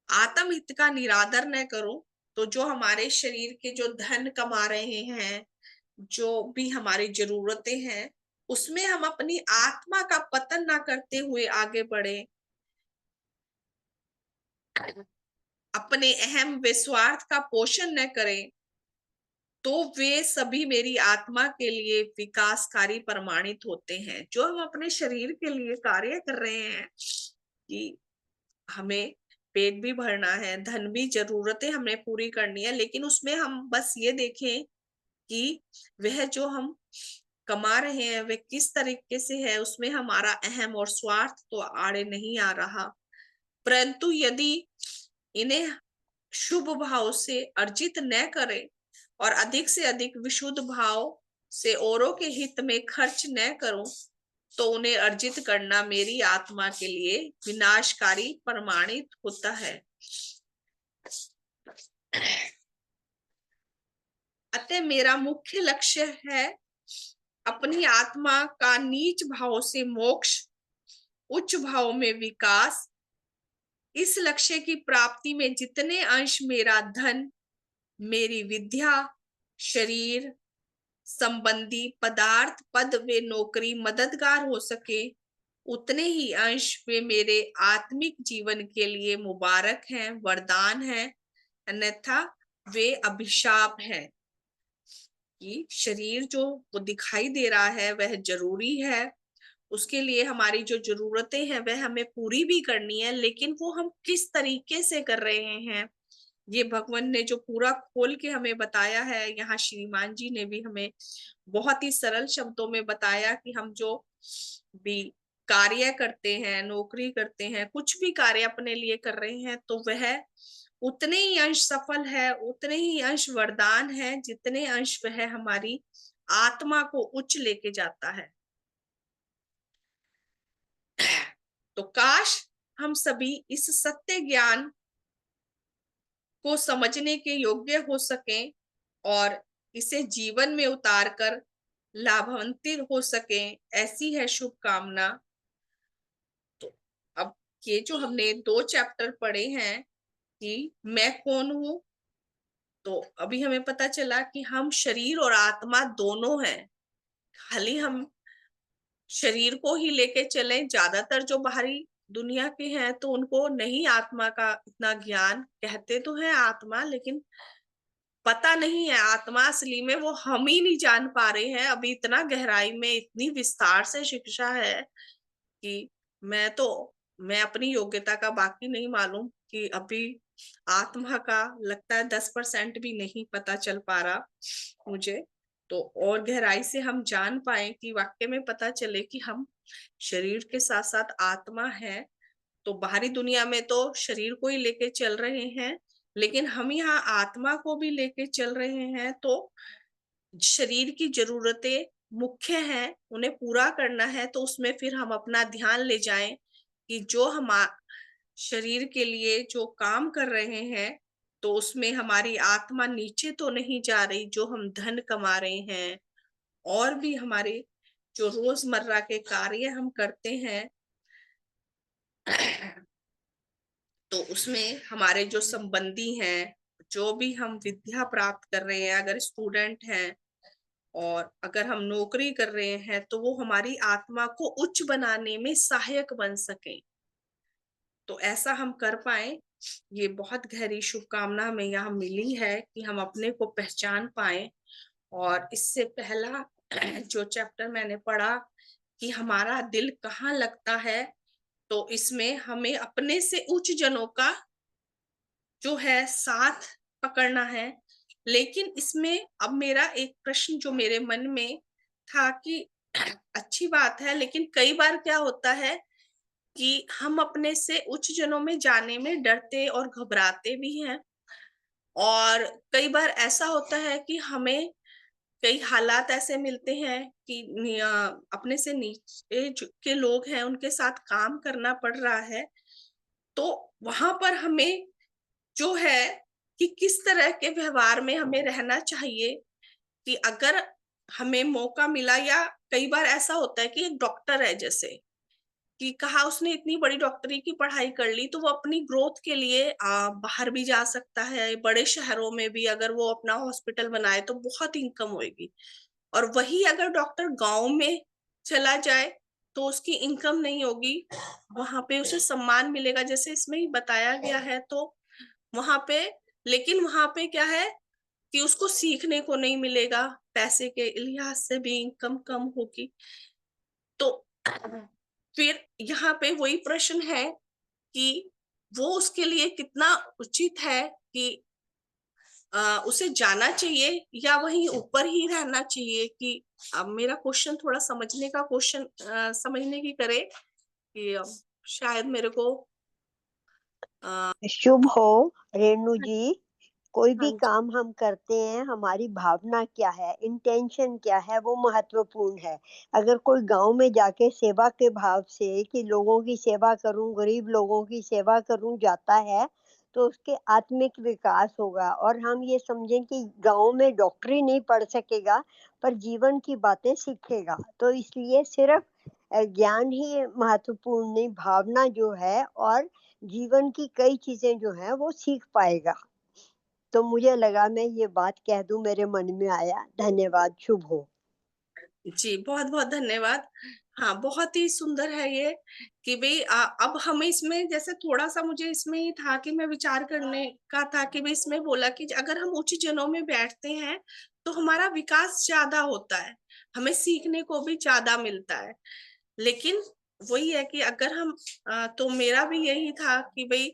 आत्महित का निरादर न करूं, तो जो हमारे शरीर के जो धन कमा रहे हैं, जो भी हमारी जरूरतें हैं, उसमें हम अपनी आत्मा का पतन ना करते हुए आगे बढ़े। अपने अहम व स्वार्थ का पोषण न करें, तो वे सभी मेरी आत्मा के लिए विकासकारी प्रमाणित होते हैं। जो हम अपने शरीर के लिए कार्य कर रहे हैं कि हमें पेट भी भरना है, धन भी, जरूरतें हमें पूरी करनी है, लेकिन उसमें हम बस ये देखें कि वह जो हम कमा रहे हैं वह किस तरीके से है, उसमें हमारा अहम और स्वार्थ तो आड़े नहीं आ रहा। परंतु यदि इन्हें शुभ भाव से अर्जित न करें और अधिक से अधिक विशुद्ध भाव से औरों के हित में खर्च न करूं, तो उन्हें अर्जित करना मेरी आत्मा के लिए विनाशकारी प्रमाणित होता है। अतः मेरा मुख्य लक्ष्य है अपनी आत्मा का नीच भाव से मोक्ष, उच्च भाव में विकास। इस लक्ष्य की प्राप्ति में जितने अंश मेरा धन, मेरी विद्या, शरीर संबंधी पदार्थ, पद व नौकरी मददगार हो सके, उतने ही अंश वे मेरे आत्मिक जीवन के लिए मुबारक हैं, वरदान हैं, अन्यथा वे अभिशाप हैं। कि शरीर जो वो दिखाई दे रहा है वह जरूरी है, उसके लिए हमारी जो जरूरतें हैं वह हमें पूरी भी करनी है, लेकिन वो हम किस तरीके से कर रहे हैं, ये भगवान ने जो पूरा खोल के हमें बताया है, यहाँ श्रीमान जी ने भी हमें बहुत ही सरल शब्दों में बताया कि हम जो भी कार्य करते हैं, नौकरी करते हैं, कुछ भी कार्य अपने लिए कर रहे हैं, तो वह उतने ही अंश सफल है, उतने ही अंश वरदान है, जितने अंश वह हमारी आत्मा को उच्च लेके जाता है। तो काश हम सभी इस सत्य ज्ञान को समझने के योग्य हो सकें और इसे जीवन में उतार कर लाभान्वित हो सकें, ऐसी है शुभकामना। तो अब ये जो हमने 2 चैप्टर पढ़े हैं कि मैं कौन हूँ, तो अभी हमें पता चला कि हम शरीर और आत्मा दोनों हैं। खाली हम शरीर को ही लेके चलें, ज्यादातर जो बाहरी दुनिया के हैं तो उनको नहीं आत्मा का इतना ज्ञान, कहते तो हैं आत्मा, लेकिन पता नहीं है आत्मा असली में वो हम ही नहीं जान पा रहे हैं। अभी इतना गहराई में इतनी विस्तार से शिक्षा है कि मैं अपनी योग्यता का बाकी नहीं मालूम कि अभी आत्मा का लगता है 10% भी नहीं पता चल पा रहा मुझे। तो और गहराई से हम जान पाए कि वाक्य में पता चले कि हम शरीर के साथ साथ आत्मा है। तो बाहरी दुनिया में तो शरीर को ही लेके चल रहे हैं, लेकिन हम यहाँ आत्मा को भी लेके चल रहे हैं। तो शरीर की जरूरतें मुख्य हैं, उन्हें पूरा करना है, तो उसमें फिर हम अपना ध्यान ले जाएं कि जो हम शरीर के लिए जो काम कर रहे हैं, तो उसमें हमारी आत्मा नीचे तो नहीं जा रही। जो हम धन कमा रहे हैं और भी हमारे जो रोजमर्रा के कार्य हम करते हैं, तो उसमें हमारे जो संबंधी हैं, जो भी हम विद्या प्राप्त कर रहे हैं, अगर स्टूडेंट हैं और अगर हम नौकरी कर रहे हैं, तो वो हमारी आत्मा को उच्च बनाने में सहायक बन सके। तो ऐसा हम कर पाए, ये बहुत गहरी शुभकामना हमें यहाँ मिली है कि हम अपने को पहचान पाए। और इससे पहला जो चैप्टर मैंने पढ़ा कि हमारा दिल कहाँ लगता है, तो इसमें हमें अपने से उच्च जनों का जो है साथ पकड़ना है। लेकिन इसमें अब मेरा एक प्रश्न जो मेरे मन में था कि अच्छी बात है, लेकिन कई बार क्या होता है कि हम अपने से उच्च जनों में जाने में डरते और घबराते भी हैं। और कई बार ऐसा होता है कि हमें कई हालात ऐसे मिलते हैं कि अपने से नीचे के लोग हैं, उनके साथ काम करना पड़ रहा है। तो वहां पर हमें जो है कि किस तरह के व्यवहार में हमें रहना चाहिए, कि अगर हमें मौका मिला, या कई बार ऐसा होता है कि एक डॉक्टर है, जैसे कि कहा उसने इतनी बड़ी डॉक्टरी की पढ़ाई कर ली, तो वो अपनी ग्रोथ के लिए बाहर भी जा सकता है। बड़े शहरों में भी अगर वो अपना हॉस्पिटल बनाए तो बहुत इनकम होगी। और वही अगर डॉक्टर गांव में चला जाए तो उसकी इनकम नहीं होगी, वहां पे उसे सम्मान मिलेगा जैसे इसमें ही बताया गया है। तो वहां पे, लेकिन वहां पे क्या है कि उसको सीखने को नहीं मिलेगा, पैसे के लिहाज से भी इनकम कम होगी। तो फिर यहाँ पे वही प्रश्न है कि वो उसके लिए कितना उचित है कि उसे जाना चाहिए या वहीं ऊपर ही रहना चाहिए। कि अब मेरा क्वेश्चन थोड़ा समझने का क्वेश्चन समझने की करे कि शायद मेरे को शुभ हो रेणु जी। कोई हाँ भी जी। काम हम करते हैं, हमारी भावना क्या है, इंटेंशन क्या है, वो महत्वपूर्ण है। अगर कोई गांव में जाके सेवा के भाव से कि लोगों की सेवा करूं, गरीब लोगों की सेवा करूं जाता है, तो उसके आत्मिक विकास होगा। और हम ये समझें कि गांव में डॉक्टरी नहीं पढ़ सकेगा, पर जीवन की बातें सीखेगा। तो इसलिए सिर्फ ज्ञान ही महत्वपूर्ण नहीं, भावना जो है और जीवन की कई चीजें जो हैं वो सीख पाएगा। तो मुझे लगा मैं ये बात कह दूं, मेरे मन में आया। धन्यवाद। शुभ हो। जी, बहुत-बहुत धन्यवाद। हाँ, बहुत ही सुंदर है ये कि भई अब हमें इसमें जैसे थोड़ा-सा मुझे इसमें ये था कि मैं विचार करने का था कि भई इसमें बोला कि अगर हम उच्च जनों में बैठते हैं, तो हमारा विकास ज़्यादा होता है, हमें सीखने को भी ज़्यादा मिलता है। लेकिन वही है कि अगर हम तो मेरा भी यही था कि भाई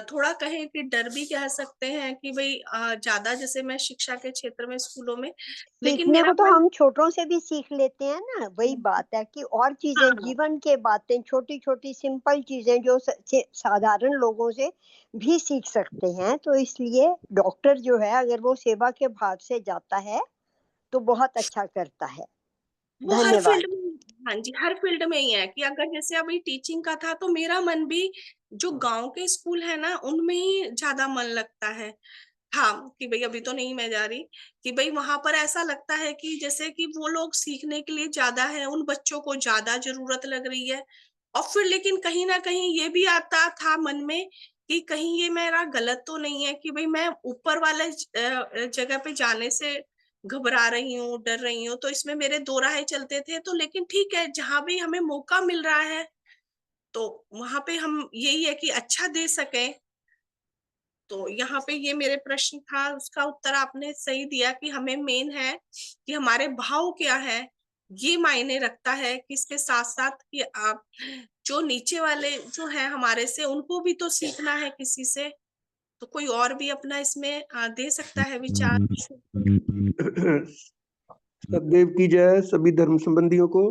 थोड़ा कहें कि डर भी कह सकते हैं कि भाई ज्यादा जैसे मैं शिक्षा के क्षेत्र में स्कूलों में, लेकिन सीखने मेरा को तो मन। हम छोटों से भी सीख लेते हैं ना, वही बात है कि और चीज़ें हाँ, जीवन के बातें, छोटी-छोटी सिंपल चीज़ें जो साधारण लोगों से भी सीख सकते हैं। तो इसलिए डॉक्टर जो है अगर वो सेवा के भाव से जाता है, तो बहुत अच्छा करता है। वो हर धन्यवाद। फील्ड में, हाँ जी, हर फील्ड में ही है कि अगर जैसे अभी टीचिंग का था तो मेरा मन भी जो गांव के स्कूल है ना उनमें ही ज्यादा मन लगता है। हाँ, कि भाई अभी तो नहीं मैं जा रही, कि भाई वहां पर ऐसा लगता है कि जैसे कि वो लोग सीखने के लिए ज्यादा है, उन बच्चों को ज्यादा जरूरत लग रही है। और फिर लेकिन कहीं ना कहीं ये भी आता था मन में कि कहीं ये मेरा गलत तो नहीं है कि भाई मैं ऊपर वाले जगह पे जाने से घबरा रही हूँ, डर रही हूँ। तो इसमें मेरे दो राहें चलते थे, तो लेकिन ठीक है जहां भी हमें मौका मिल रहा है तो वहां पे हम यही है कि अच्छा दे सकें। तो यहाँ पे ये मेरे प्रश्न था, उसका उत्तर आपने सही दिया कि हमें मेन है कि हमारे भाव क्या है, ये मायने रखता है कि इसके साथ साथ कि आप जो नीचे वाले जो है हमारे से उनको भी तो सीखना है किसी से। तो कोई और भी अपना इसमें दे सकता है विचार। सदैव की जय सभी धर्म संबंधियों को।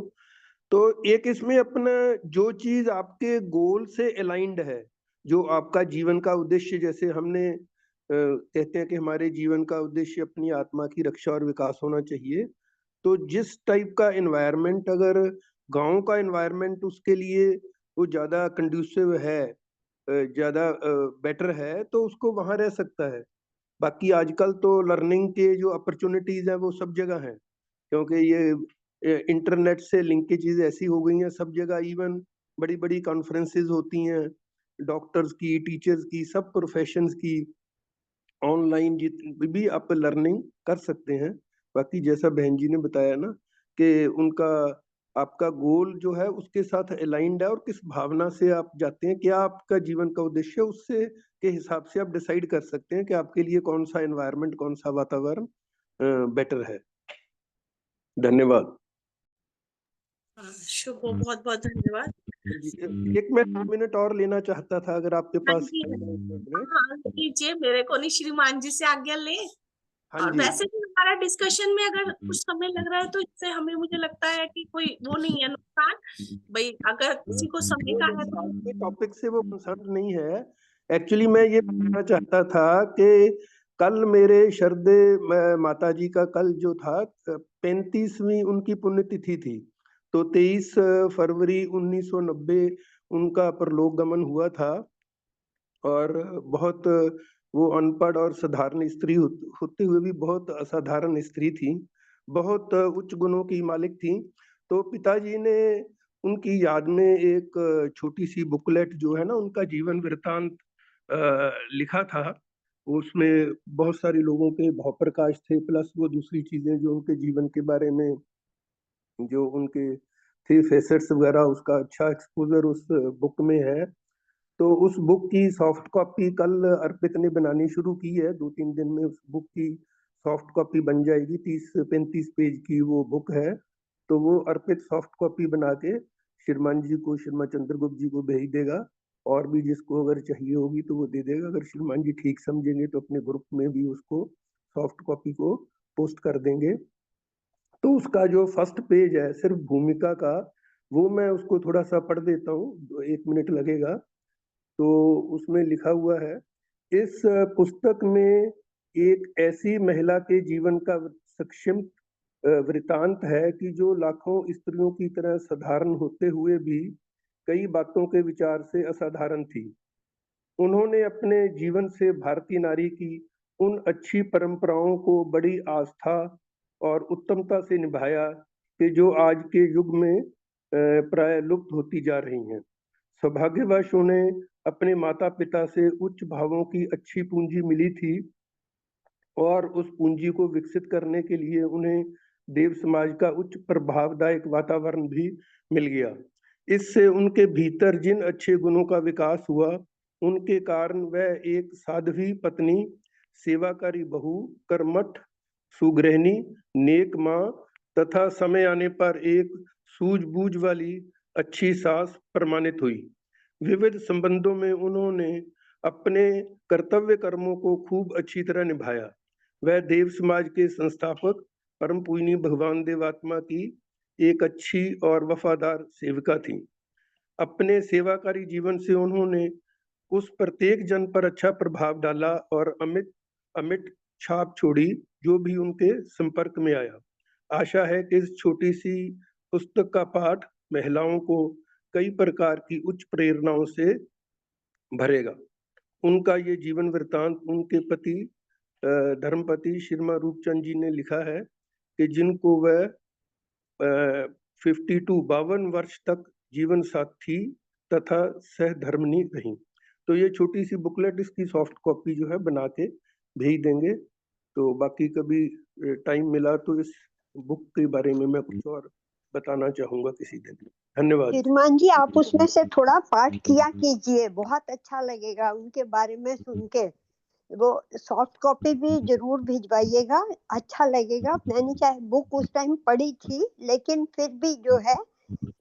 तो एक इसमें अपना जो चीज आपके गोल से अलाइंड है, जो आपका जीवन का उद्देश्य, जैसे हमने कहते हैं कि हमारे जीवन का उद्देश्य अपनी आत्मा की रक्षा और विकास होना चाहिए। तो जिस टाइप का एनवायरनमेंट, अगर गांव का एनवायरनमेंट उसके लिए वो ज्यादा कंड्यूसिव है, ज्यादा बेटर है, तो उसको वहां रह सकता है। बाकी आजकल तो लर्निंग के जो अपॉर्चुनिटीज हैं वो सब जगह हैं, क्योंकि ये इंटरनेट से लिंकेजेस ऐसी हो गई हैं सब जगह। इवन बड़ी बड़ी कॉन्फ्रेंसेस होती हैं डॉक्टर्स की, टीचर्स की, सब प्रोफेशंस की, ऑनलाइन जितनी भी आप लर्निंग कर सकते हैं। बाकी जैसा बहन जी ने बताया ना कि उनका आपका गोल जो है उसके साथ अलाइंड है, और किस भावना से आप जाते हैं, क्या आपका जीवन का उद्देश्य है, उससे के हिसाब से आप डिसाइड कर सकते हैं कि आपके लिए कौन सा एनवायरनमेंट, कौन सा वातावरण बेटर है। धन्यवाद। शुभ, बहुत बहुत धन्यवाद। एक मैं 2 मिनट और लेना चाहता था, अगर आपके हाँ पास जी, time है, 1 मिनट। हाँ लीजिए, मेरे को नहीं श्रीमान जी से आज्ञा ले। हाँ और जी। वैसे भी हमारा डिस्कशन में अगर कुछ समय लग रहा है तो इससे हमें, मुझे लगता है कि कोई वो नहीं है नुकसान। भाई अगर किसी को समय का है तो। आज के टॉपिक से वो कंसर्न नहीं है। एक्चुअली मैं ये बताना चाहता था कि कल मेरे शरदे माता जी का कल जो था 35वीं उनकी पुण्यतिथि थी। तो 23 फरवरी 1990 उनका परलोक गमन हुआ था। और बहुत वो अनपढ़ और साधारण स्त्री होते हुए भी बहुत असाधारण स्त्री थी, बहुत उच्च गुणों की मालिक थी। तो पिताजी ने उनकी याद में एक छोटी सी बुकलेट जो है ना, उनका जीवन वृत्तांत लिखा था। उसमें बहुत सारे लोगों के भाव प्रकाश थे, प्लस वो दूसरी चीजें जो उनके जीवन के बारे में जो उनके थे फेसेट्स वगैरह, उसका अच्छा एक्सपोजर उस बुक में है। तो उस बुक की सॉफ्ट कॉपी कल अर्पित ने बनानी शुरू की है। 2-3 दिन में उस बुक की सॉफ्ट कॉपी बन जाएगी। 30-35 पेज की वो बुक है। तो वो अर्पित सॉफ्ट कॉपी बना के श्रीमान जी को, श्रीमान चंद्रगुप्त जी को भेज देगा। और भी जिसको अगर चाहिए होगी तो वो दे देगा। अगर श्रीमान जी ठीक समझेंगे तो अपने ग्रुप में भी उसको सॉफ्ट कॉपी को पोस्ट कर देंगे। तो उसका जो फर्स्ट पेज है सिर्फ भूमिका का, वो मैं उसको थोड़ा सा पढ़ देता हूँ, 1 मिनट लगेगा। तो उसमें लिखा हुआ है, इस पुस्तक में एक ऐसी महिला के जीवन का संक्षिप्त वृतांत है कि जो लाखों स्त्रियों की तरह साधारण होते हुए भी कई बातों के विचार से असाधारण थी। उन्होंने अपने जीवन से भारतीय नारी की उन अच्छी परंपराओं को बड़ी आस्था और उत्तमता से निभाया कि जो आज के युग में प्राय लुप्त होती जा रही हैं। सौभाग्यवश उन्हें अपने माता पिता से उच्च भावों की अच्छी पूंजी मिली थी, और उस पूंजी को विकसित करने के लिए उन्हें देव समाज का उच्च प्रभावदायक वातावरण भी मिल गया। इससे उनके भीतर जिन अच्छे गुणों का विकास हुआ, उनके कारण वह एक साध्वी पत्नी, सेवाकारी बहू, कर्मठ, सुगृहिणी, नेक माँ तथा समय आने पर एक सूझबूझ वाली अच्छी सास प्रमाणित हुई। विविध संबंधों में उन्होंने अपने कर्तव्य कर्मों को खूब अच्छी तरह निभाया। वह देव समाज के संस्थापक परम पूजनीय भगवान देवात्मा की एक अच्छी और वफादार सेविका थी। अपने सेवाकारी जीवन से उन्होंने उस प्रत्येक जन पर अच्छा प्रभाव डाला और अमिट अमिट छाप छोड़ी जो भी उनके संपर्क में आया। आशा है कि इस छोटी सी पुस्तक का पाठ महिलाओं को कई प्रकार की उच्च प्रेरणाओं से भरेगा। उनका ये जीवन वृत्तांत उनके पति धर्मपति श्रीमान रूपचंद जी ने लिखा है कि जिनको वह 52 वर्ष तक जीवन साथी तथा सहधर्मिणी रही। तो ये छोटी सी बुकलेट, इसकी सॉफ्ट कॉपी जो है बना के भेज देंगे। तो बाकी कभी टाइम मिला तो इस बुक के बारे में मैं कुछ और बताना चाहूंगा किसी दिन। धन्यवाद। श्रीमान जी, आप उसमें से थोड़ा पाठ किया कीजिए, बहुत अच्छा लगेगा उनके बारे में सुन के। वो सॉफ्ट कॉपी भी जरूर भिजवाइएगा, अच्छा लगेगा। मैंने चाहे बुक उस टाइम पढ़ी थी, लेकिन फिर भी जो है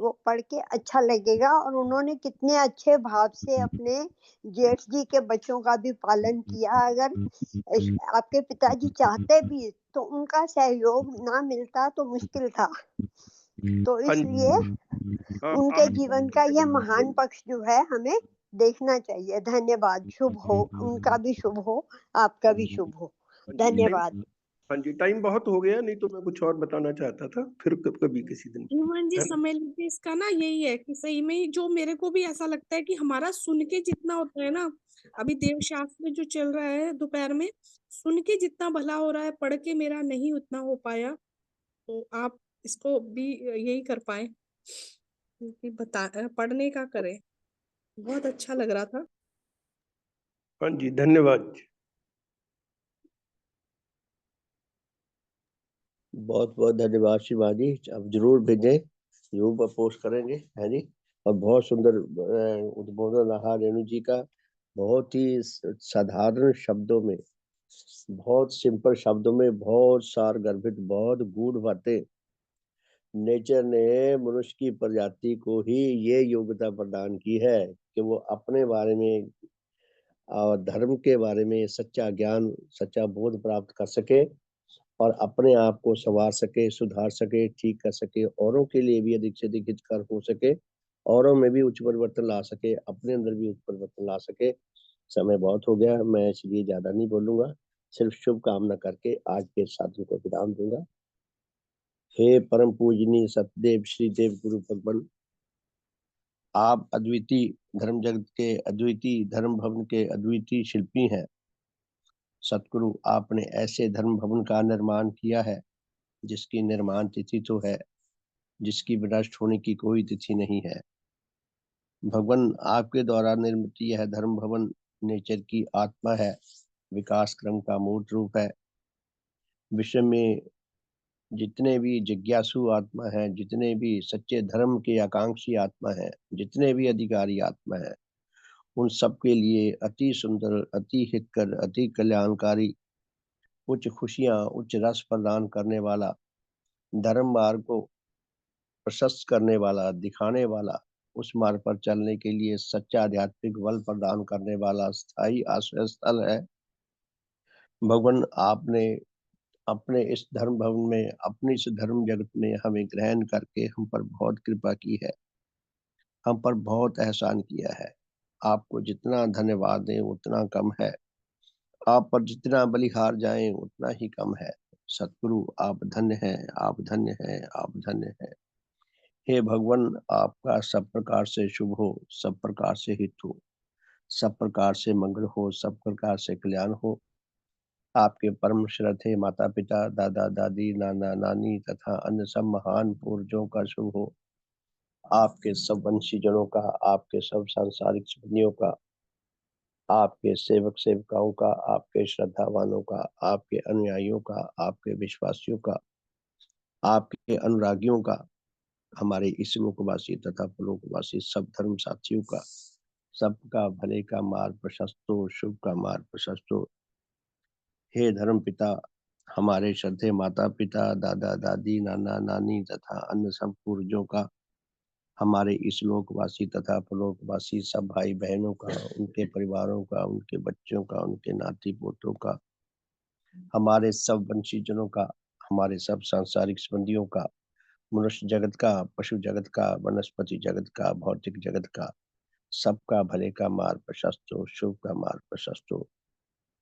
वो पढ़ के अच्छा लगेगा। और उन्होंने कितने अच्छे भाव से अपने जेठ जी के बच्चों का भी पालन किया। अगर आपके पिताजी चाहते भी तो उनका सहयोग ना मिलता तो मुश्किल था। तो हाँ इसलिए हाँ, उनके जीवन का यह महान पक्ष जो है हमें देखना चाहिए। धन्यवाद। शुभ हो, उनका भी शुभ हो, आपका भी शुभ हो। धन्यवाद। हाँ जी, टाइम बहुत हो गया, नहीं तो मैं कुछ और बताना चाहता था, फिर कभी किसी दिन। हनुमान जी, समय लेके इसका ना यही है कि सही में जो मेरे को भी ऐसा लगता है कि हमारा सुन के जितना होता है ना, अभी देव शास्त्र जो चल रहा है दोपहर में, सुन के जितना भला हो रहा है, पढ़ के मेरा नहीं उतना हो पाया। तो आप इसको भी यही कर पाए कि बता पढ़ने का करें। बहुत अच्छा लग रहा था। हाँ जी, धन्यवाद। बहुत बहुत धन्यवाद शिवाजी, आप जरूर भेजें, जरूर पोस्ट करेंगे, है जी। और बहुत सुंदर उद्बोधन रहा रेणु जी का। बहुत ही साधारण शब्दों में, बहुत सिंपल शब्दों में बहुत सार गर्भित, बहुत गूढ़ बातें। नेचर ने मनुष्य की प्रजाति को ही ये योग्यता प्रदान की है कि वो अपने बारे में और धर्म के बारे में सच्चा ज्ञान, सच्चा बोध प्राप्त कर सके और अपने आप को संवार सके, सुधार सके, ठीक कर सके, औरों के लिए भी अधिक से अधिक हितकर हो सके, औरों में भी उच्च परिवर्तन ला सके, अपने अंदर भी उच्च परिवर्तन ला सके। समय बहुत हो गया, मैं इसलिए ज्यादा नहीं बोलूंगा, सिर्फ शुभ कामना करके आज के साधन को विराम दूंगा। हे परम पूजनीय सतदेव श्री देव गुरु भगवान, आप अद्वितीय धर्म जगत के अद्वितीय धर्म भवन के अद्वितीय शिल्पी हैं। सतगुरु, आपने ऐसे धर्म भवन का निर्माण किया है जिसकी निर्माण तिथि तो है, जिसकी विनष्ट होने की कोई तिथि नहीं है। भगवान, आपके द्वारा निर्मित यह धर्म भवन नेचर की आत्मा है, विकास क्रम का मूर्त रूप है। विश्व में जितने भी जिज्ञासु आत्मा हैं, जितने भी सच्चे धर्म के आकांक्षी आत्मा हैं, जितने भी अधिकारी आत्मा हैं, उन सब के लिए अति सुंदर, अति हितकर, अति कल्याणकारी, उच्च खुशियां, उच्च रस प्रदान करने वाला, धर्म मार्ग को प्रशस्त करने वाला, दिखाने वाला, उस मार्ग पर चलने के लिए सच्चा आध्यात्मिक बल प्रदान करने वाला स्थायी आश्रय स्थल है। भगवान, आपने अपने इस धर्म भवन में, अपने इस धर्म जगत में हमें ग्रहण करके हम पर बहुत कृपा की है, हम पर बहुत एहसान किया है। आपको जितना धन्यवाद दें उतना कम है, आप पर जितना बलिहार जाएं उतना ही कम है। सतगुरु, आप धन्य हैं, आप धन्य हैं, आप धन्य हैं। हे भगवान, आपका सब प्रकार से शुभ हो, सब प्रकार से हित हो, सब प्रकार से मंगल हो, सब प्रकार से कल्याण हो। आपके परम श्रद्धेय माता पिता, दादा दादी, नाना नानी तथा अन्य सब महान पूर्वजों का शुभ हो। आपके सब वंशीजनों का, आपके सब सांसारिक सुखनियों का, आपके सेवक सेविकाओं का, आपके श्रद्धावानों का, आपके अनुयायियों का, आपके विश्वासियों का, आपके अनुरागियों का, हमारे इस लोकवासी तथा परलोकवासी सब धर्म साथियों का, सबका भले का मार्ग प्रशस्त हो, शुभ का मार्ग प्रशस्त हो। हे धर्म पिता, हमारे श्रद्धेय माता पिता, दादा दादी, नाना नानी तथा अन्य सब पूर्वजों का, हमारे इस लोकवासी तथा परलोकवासी सब भाई बहनों का, उनके परिवारों का, उनके बच्चों का, उनके नाती पोतों का, हमारे सब वंशीजनों का, हमारे सब सांसारिक संबंधियों का, मनुष्य जगत का, पशु जगत का, वनस्पति जगत का, भौतिक जगत का, सबका भले का मार्ग प्रशस्त हो, शुभ का मार्ग प्रशस्त हो।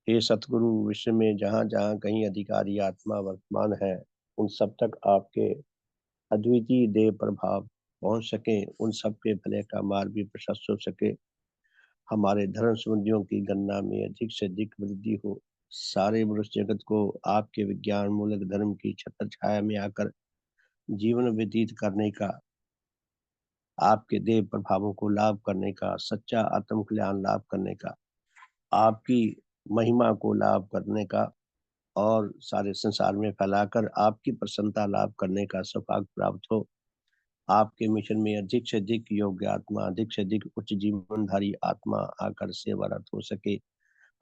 हे सतगुरु, विश्व में जहाँ जहाँ कहीं अधिकारी आत्मा वर्तमान है, उन सब तक आपके अद्वितीय देव प्रभाव पहुंच सके, उन सब के भले का मार्ग भी प्रशस्त हो सके। हमारे धर्म संबंधियों की गणना में अधिक से अधिक वृद्धि हो। सारे मनुष्य जगत को आपके विज्ञान मूलक धर्म की छत्र छाया में आकर जीवन व्यतीत करने का, आपके देव प्रभावों को लाभ करने का, सच्चा आत्म कल्याण लाभ करने का, आपकी महिमा को लाभ करने का और सारे संसार में फैलाकर आपकी प्रसन्नता लाभ करने का सौभाग्य प्राप्त हो। आपके मिशन में अधिक से अधिक योग्य आत्मा, अधिक से अधिक उच्च जीवनधारी आत्मा आकर सेवारत हो सके,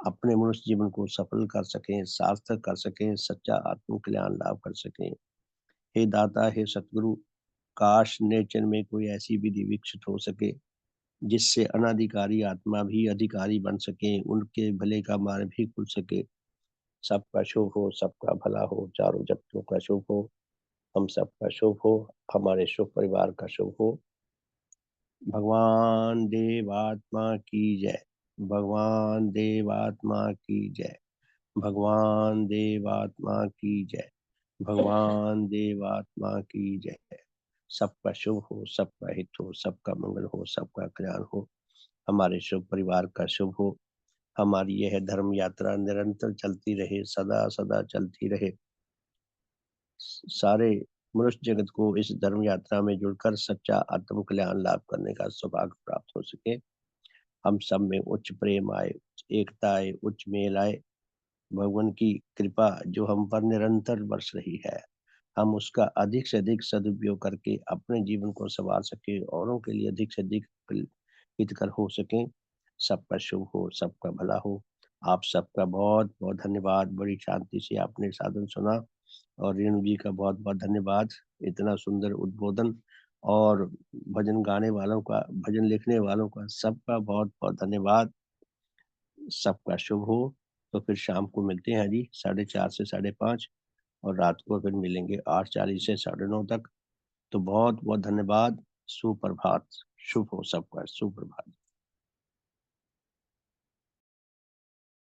अपने मनुष्य जीवन को सफल कर सकें, सार्थक कर सकें, सच्चा आत्म कल्याण लाभ कर सकें। हे दाता, हे सतगुरु, काश नेचर में कोई ऐसी विधि विकसित हो सके जिससे अनाधिकारी आत्मा भी अधिकारी बन सके, उनके भले का मार्ग भी खुल सके। सबका शुभ हो, सबका भला हो, चारों जगतों का शुभ हो, हम सबका शुभ हो, हमारे शुभ परिवार का शुभ हो। भगवान देवात्मा की जय। भगवान देवात्मा की जय। भगवान देवात्मा की जय। भगवान देवात्मा की जय। सबका शुभ हो, सबका हित हो, सबका मंगल हो, सबका कल्याण हो, हमारे शुभ परिवार का शुभ हो। हमारी यह धर्म यात्रा निरंतर चलती रहे, सदा सदा चलती रहे। सारे मनुष्य जगत को इस धर्म यात्रा में जुड़कर सच्चा आत्म कल्याण लाभ करने का सौभाग्य प्राप्त हो सके। हम सब में उच्च प्रेम आए, उच्च एकता आए, उच्च मेल आए। भगवान की कृपा जो हम पर निरंतर बरस रही है, हम उसका अधिक से अधिक सदुपयोग करके अपने जीवन को संवार सके, औरों के लिए अधिक से अधिक हितकर हो सके। सबका शुभ हो, सबका भला हो। आप सबका बहुत बहुत धन्यवाद। बड़ी शांति से आपने साधन सुना और रेणु जी का बहुत बहुत धन्यवाद। इतना सुंदर उद्बोधन और भजन गाने वालों का, भजन लिखने वालों का सबका बहुत बहुत धन्यवाद। सबका शुभ हो। तो फिर शाम को मिलते हैं जी 4:30 से 5:30 और रात को फिर मिलेंगे 8:40 से 9:30 तक। तो बहुत बहुत धन्यवाद। सुप्रभात। शुभ हो सबका। सुप्रभात।